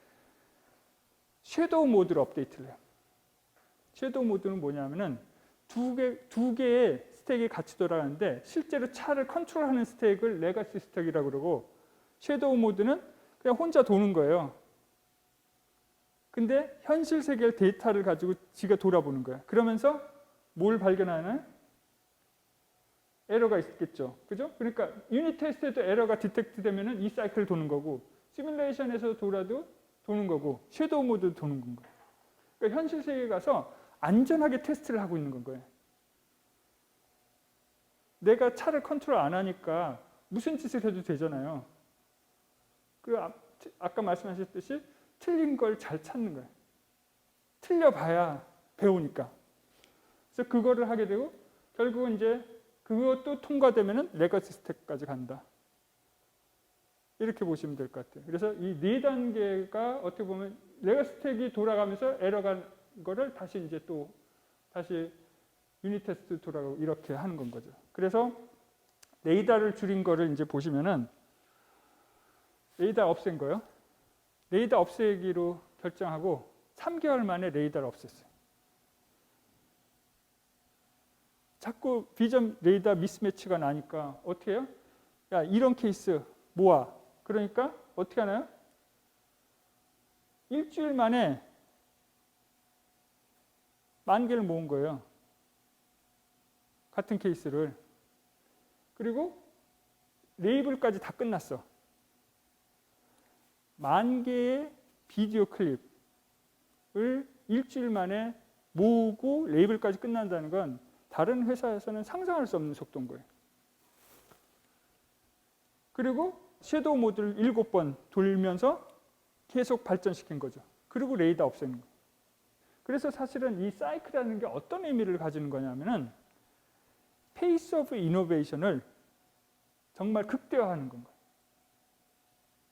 섀도우 모드로 업데이트를 해요. 섀도우 모드는 뭐냐면은 두 개의 스택이 같이 돌아가는데 실제로 차를 컨트롤하는 스택을 레가시 스택이라고 그러고 섀도우 모드는 그냥 혼자 도는 거예요. 근데 현실 세계의 데이터를 가지고 지가 돌아보는 거예요. 그러면서 뭘 발견하나요? 에러가 있겠죠. 그죠? 그러니까 유닛 테스트에도 에러가 디텍트 되면은 이 사이클을 도는 거고 시뮬레이션에서 돌아도 도는 거고 섀도우 모드도 도는 건 거예요. 그러니까 현실 세계에 가서 안전하게 테스트를 하고 있는 건 거예요. 내가 차를 컨트롤 안 하니까 무슨 짓을 해도 되잖아요. 아까 말씀하셨듯이 틀린 걸 잘 찾는 거예요. 틀려봐야 배우니까. 그래서 그거를 하게 되고 결국은 이제 그것도 통과되면은 레거시 스택까지 간다. 이렇게 보시면 될 것 같아요. 그래서 이 네 단계가 어떻게 보면 레거시 스택이 돌아가면서 에러가 거를 다시 이제 또 다시 유닛 테스트 돌아가고 이렇게 하는 건 거죠. 그래서 레이더를 줄인 거를 이제 보시면은 레이더 없앤 거요. 레이더 없애기로 결정하고 3개월 만에 레이더를 없앴어요. 자꾸 비전 레이더 미스매치가 나니까 어떻게 해요? 야, 이런 케이스 모아. 그러니까 어떻게 하나요? 일주일 만에 10,000개를 모은 거예요. 같은 케이스를. 그리고 레이블까지 다 끝났어. 10,000개의 비디오 클립을 일주일 만에 모으고 레이블까지 끝난다는 건 다른 회사에서는 상상할 수 없는 속도인 거예요. 그리고 섀도우 모드를 7번 돌면서 계속 발전시킨 거죠. 그리고 레이더 없애는 거예요. 그래서 사실은 이 사이클이라는 게 어떤 의미를 가지는 거냐면은 페이스 오브 이노베이션을 정말 극대화하는 건 거예요.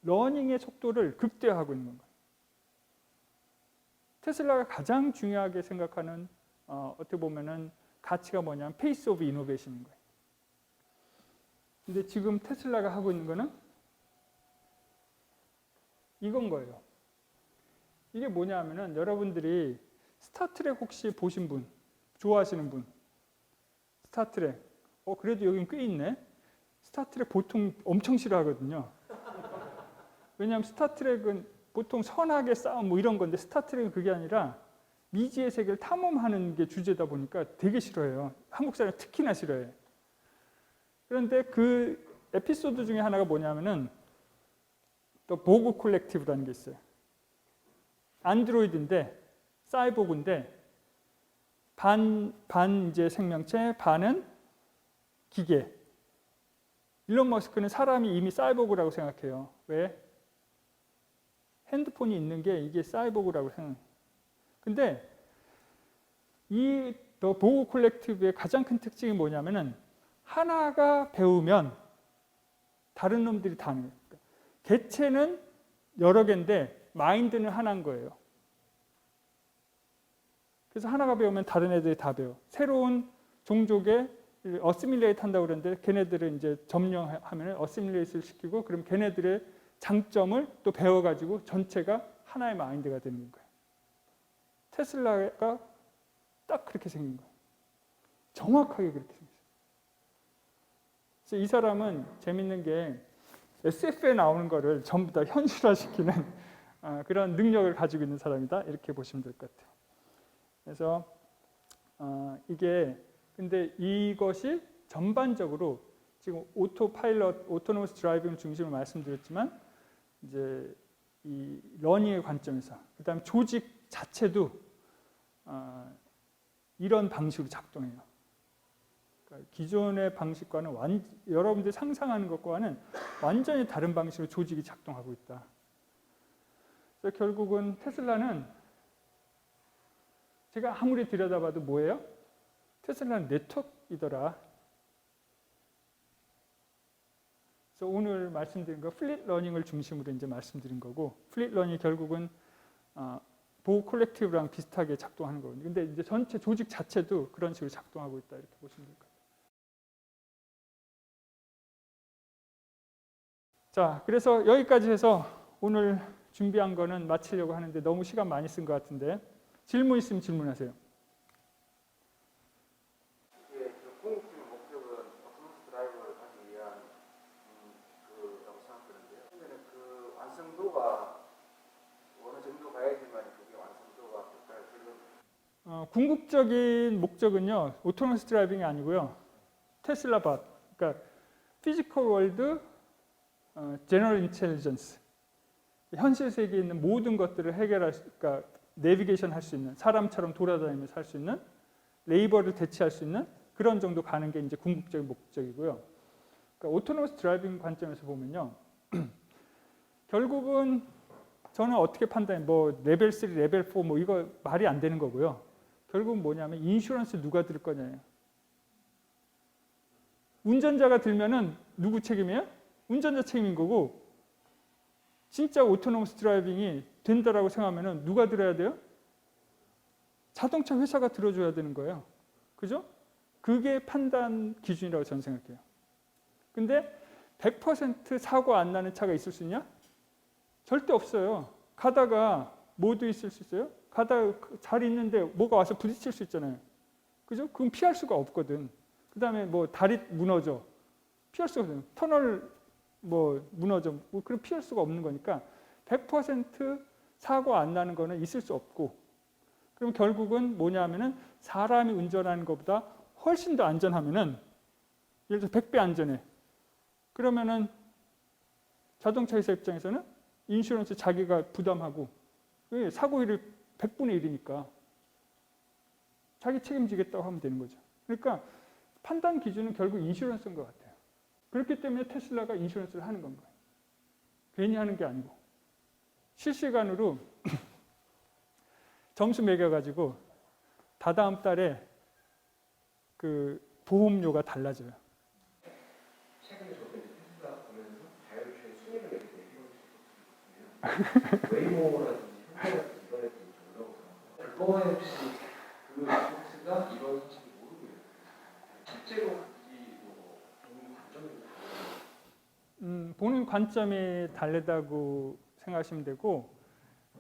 러닝의 속도를 극대화하고 있는 건 거예요. 테슬라가 가장 중요하게 생각하는 어떻게 보면은 가치가 뭐냐면 페이스 오브 이노베이션인 거예요. 근데 지금 테슬라가 하고 있는 거는 이건 거예요. 이게 뭐냐면은 여러분들이 스타트랙 혹시 보신 분, 좋아하시는 분, 스타트랙. 그래도 여긴 꽤 있네. 스타트랙 보통 엄청 싫어하거든요. 왜냐하면 스타트랙은 보통 선악의 싸움 뭐 이런 건데 스타트랙은 그게 아니라 미지의 세계를 탐험하는 게 주제다 보니까 되게 싫어해요. 한국 사람 특히나 싫어해요. 그런데 그 에피소드 중에 하나가 뭐냐면은 또 보그 콜렉티브라는 게 있어요. 안드로이드인데 사이보그인데 반 이제 생명체, 반은 기계. 일론 머스크는 사람이 이미 사이보그라고 생각해요. 왜? 핸드폰이 있는 게 이게 사이보그라고 생각해요. 근데 이 더 보그 콜렉티브의 가장 큰 특징이 뭐냐면은 하나가 배우면 다른 놈들이 다 하는 거예요. 개체는 여러 개인데 마인드는 하나인 거예요. 그래서 하나가 배우면 다른 애들이 다 배워. 새로운 종족에 어시밀레이트 한다고 그러는데 걔네들을 이제 점령하면 어시밀레이트를 시키고 그럼 걔네들의 장점을 또 배워가지고 전체가 하나의 마인드가 되는 거예요. 테슬라가 딱 그렇게 생긴 거예요. 정확하게 그렇게 생겼어요. 그래서 이 사람은 재밌는 게 SF에 나오는 거를 전부 다 현실화시키는 그런 능력을 가지고 있는 사람이다. 이렇게 보시면 될 것 같아요. 그래서 이게 근데 이것이 전반적으로 지금 오토파일럿, 오토노머스 드라이빙 중심으로 말씀드렸지만 이제 이 러닝의 관점에서 그다음에 조직 자체도 이런 방식으로 작동해요. 그러니까 기존의 방식과는 여러분들이 상상하는 것과는 완전히 다른 방식으로 조직이 작동하고 있다. 그래서 결국은 테슬라는 제가 아무리 들여다봐도 뭐예요? 테슬라는 네트워크이더라. 그래서 오늘 말씀드린 거 플릿 러닝을 중심으로 이제 말씀드린 거고, 플릿 러닝이 결국은 보호 콜렉티브랑 비슷하게 작동하는 거거든요. 근데 이제 전체 조직 자체도 그런 식으로 작동하고 있다 이렇게 보시면 될 것 같아요. 자, 그래서 여기까지 해서 오늘 준비한 거는 마치려고 하는데 너무 시간 많이 쓴 것 같은데 질문 있으면 질문하세요. 이게 그 궁극적인 목적은 오토노머스 드라이버를 하기 위한 그라고 생각되는데요. 그러면 그 완성도가 어느 정도 가야지만 그게 완성도가 될까요? 지금 궁극적인 목적은요, 오토노머스 드라이빙이 아니고요, 테슬라 밭, 그러니까 피지컬 월드, 제너럴 인텔리전스, 현실 세계에 있는 모든 것들을 해결할 수, 그러니까 내비게이션 할 수 있는, 사람처럼 돌아다니면서 할 수 있는, 레이버를 대체할 수 있는 그런 정도 가는 게 이제 궁극적인 목적이고요. 그러니까 오토노머스 드라이빙 관점에서 보면요, 결국은 저는 어떻게 판단해? 뭐 레벨 3, 레벨 4 뭐 이거 말이 안 되는 거고요. 결국은 뭐냐면 인슈런스 누가 들 거냐예요. 운전자가 들면은 누구 책임이에요? 운전자 책임인 거고, 진짜 오토노머스 드라이빙이 된다라고 생각하면은 누가 들어야 돼요? 자동차 회사가 들어줘야 되는 거예요. 그죠? 그게 판단 기준이라고 저는 생각해요. 근데 100% 사고 안 나는 차가 있을 수 있냐? 절대 없어요. 가다가 뭐도 있을 수 있어요? 가다가 잘 있는데 뭐가 와서 부딪힐 수 있잖아요. 그죠? 그건 피할 수가 없거든. 그 다음에 뭐 다리 무너져. 피할 수가 없어요. 터널 뭐 무너져. 뭐 그럼 피할 수가 없는 거니까 100% 사고 안 나는 거는 있을 수 없고, 그럼 결국은 뭐냐 하면은 사람이 운전하는 것보다 훨씬 더 안전하면은, 예를 들어서 100배 안전해. 그러면은 자동차 회사 입장에서는 인슈런스 자기가 부담하고, 왜? 사고율이 100분의 1이니까 자기 책임지겠다고 하면 되는 거죠. 그러니까 판단 기준은 결국 인슈런스인 것 같아요. 그렇기 때문에 테슬라가 인슈런스를 하는 건 거예요. 괜히 하는 게 아니고. 실시간으로 점수 매겨가지고 다다음 달에 그 보험료가 달라져요. 최근에 저도 테슬라 보면서 자율주행 순위를 내게 되는 웨이모라든지 현대 같은 이런 애들이 좀 올라오더라고요. 그거에 혹시 그 소스가 이런 소식을 모르고 있어요. 실제로 이 보는 관점이 보는 관점이 다르다고 생각하시면 되고,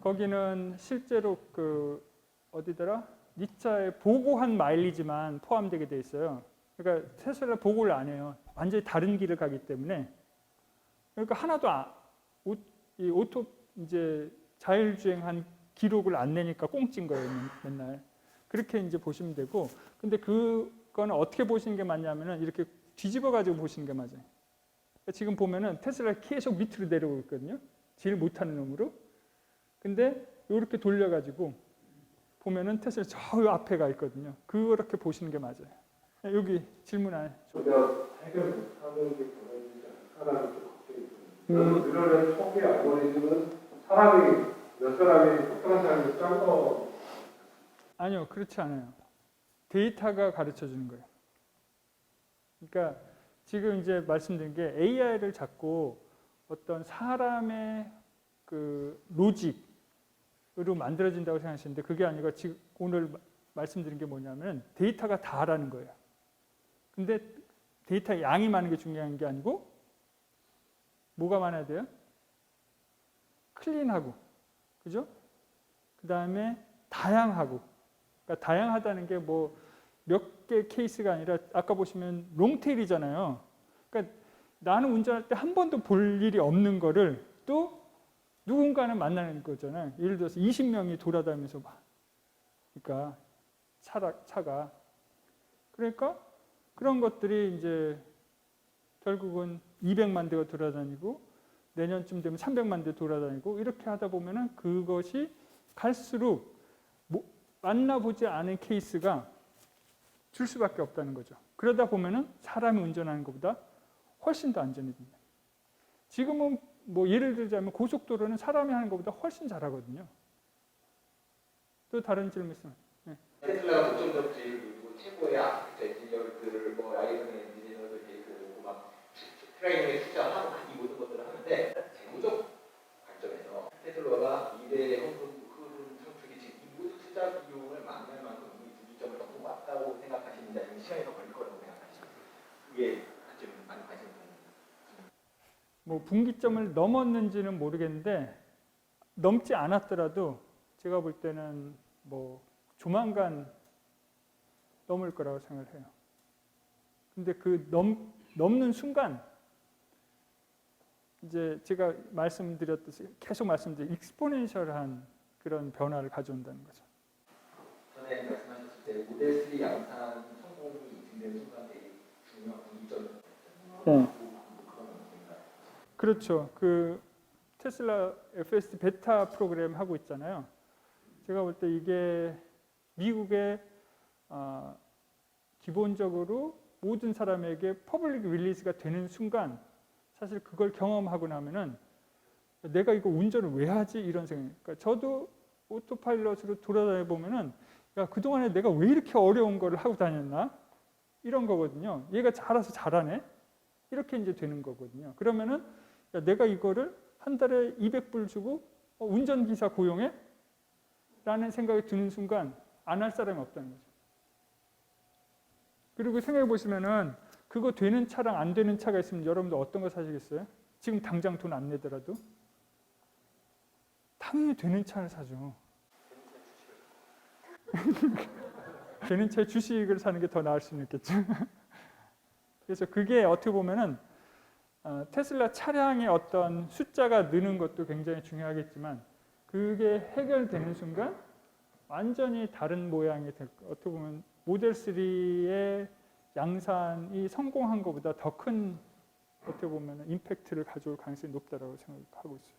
거기는 실제로 그 어디더라? 니차에 보고한 마일리지만 포함되게 돼 있어요. 그러니까 테슬라 보고를 안 해요. 완전히 다른 길을 가기 때문에. 그러니까 하나도 이 오토 이제 자율주행한 기록을 안 내니까 꽁찐 거예요, 맨날. 그렇게 이제 보시면 되고, 근데 그거는 어떻게 보시는 게 맞냐면은 이렇게 뒤집어 가지고 보시는 게 맞아요. 그러니까 지금 보면은 테슬라가 계속 밑으로 내려오고 있거든요. 제일 못하는 놈으로. 근데 이렇게 돌려가지고 보면은 테슬라 저 앞에가 있거든요. 그렇게 보시는 게 맞아요. 여기 질문 안 해. 우리가 해결 못하는 게 변화되지 않을까라는 좀 걱정이 있거든요. 이런 초기 알고리즘은 사람이 몇 사람이 특정한 사람이 짠 거. 아니요, 그렇지 않아요. 데이터가 가르쳐 주는 거예요. 그러니까 지금 이제 말씀드린 게 AI를 자꾸 어떤 사람의 그 로직으로 만들어진다고 생각하시는데 그게 아니고 지금 오늘 말씀드린 게 뭐냐면 데이터가 다라는 거예요. 근데 데이터 양이 많은 게 중요한 게 아니고 뭐가 많아야 돼요? 클린하고, 그죠? 그 다음에 다양하고. 그러니까 다양하다는 게 뭐 몇 개 케이스가 아니라 아까 보시면 롱테일이잖아요. 그러니까 나는 운전할 때 한 번도 볼 일이 없는 거를 또 누군가는 만나는 거잖아요. 예를 들어서 20명이 돌아다니면서 막, 그러니까 차가. 그러니까 그런 것들이 이제 결국은 200만 대가 돌아다니고 내년쯤 되면 300만 대 돌아다니고 이렇게 하다 보면은 그것이 갈수록 만나보지 않은 케이스가 줄 수밖에 없다는 거죠. 그러다 보면은 사람이 운전하는 것보다 훨씬 더 안전해집니다. 지금은 뭐 예를 들자면 고속도로는 사람이 하는 것보다 훨씬 잘하거든요. 또 다른 질문 있으면. 네. 테슬라가 고점 적지 그리고 최고의 아키텍처 엔지니어들을 뭐 라이언 엔지니어들 데이트고 막 트레이닝에 투자하고 이 모든 것들을 하는데 재무적 관점에서 테슬라가 미래의 흐름 성숙이 지금 이 모든 투자 비용을 만날 만큼 이 분기점을 넘고 왔다고 생각하시는지 아니면 시간이 더 걸릴 거라고 생각하시는지 그게 좀 많이 관심이 가는 뭐 분기점을 넘었는지는 모르겠는데 넘지 않았더라도 제가 볼 때는 뭐 조만간 넘을 거라고 생각을 해요. 근데 그 넘는 순간 이제 제가 말씀드렸듯이 계속 말씀드린 익스포넨셜한 그런 변화를 가져온다는 거죠. 전에 말씀하셨을 때 모델 3 양산 성공이 입증된 순간 되게 중요한 분기점. 그렇죠. 그 테슬라 FSD 베타 프로그램 하고 있잖아요. 제가 볼 때 이게 미국의 기본적으로 모든 사람에게 퍼블릭 릴리즈가 되는 순간 사실 그걸 경험하고 나면은 내가 이거 운전을 왜 하지 이런 생각. 그러니까 저도 오토파일럿으로 돌아다녀 보면은 야 그동안에 내가 왜 이렇게 어려운 거를 하고 다녔나 이런 거거든요. 얘가 알아서 잘하네 이렇게 이제 되는 거거든요. 그러면은 야, 내가 이거를 한 달에 200불 주고 운전기사 고용해? 라는 생각이 드는 순간 안 할 사람이 없다는 거죠. 그리고 생각해 보시면은 그거 되는 차랑 안 되는 차가 있으면 여러분들 어떤 거 사시겠어요? 지금 당장 돈 안 내더라도 당연히 되는 차를 사죠. 되는 차의 주식을 사는 게 더 나을 수는 있겠죠. 그래서 그게 어떻게 보면은 테슬라 차량의 어떤 숫자가 느는 것도 굉장히 중요하겠지만 그게 해결되는 순간 완전히 다른 모양이 될 거예요. 어떻게 보면 모델 3의 양산이 성공한 것보다 더 큰 어떻게 보면 임팩트를 가져올 가능성이 높다라고 생각하고 있어요.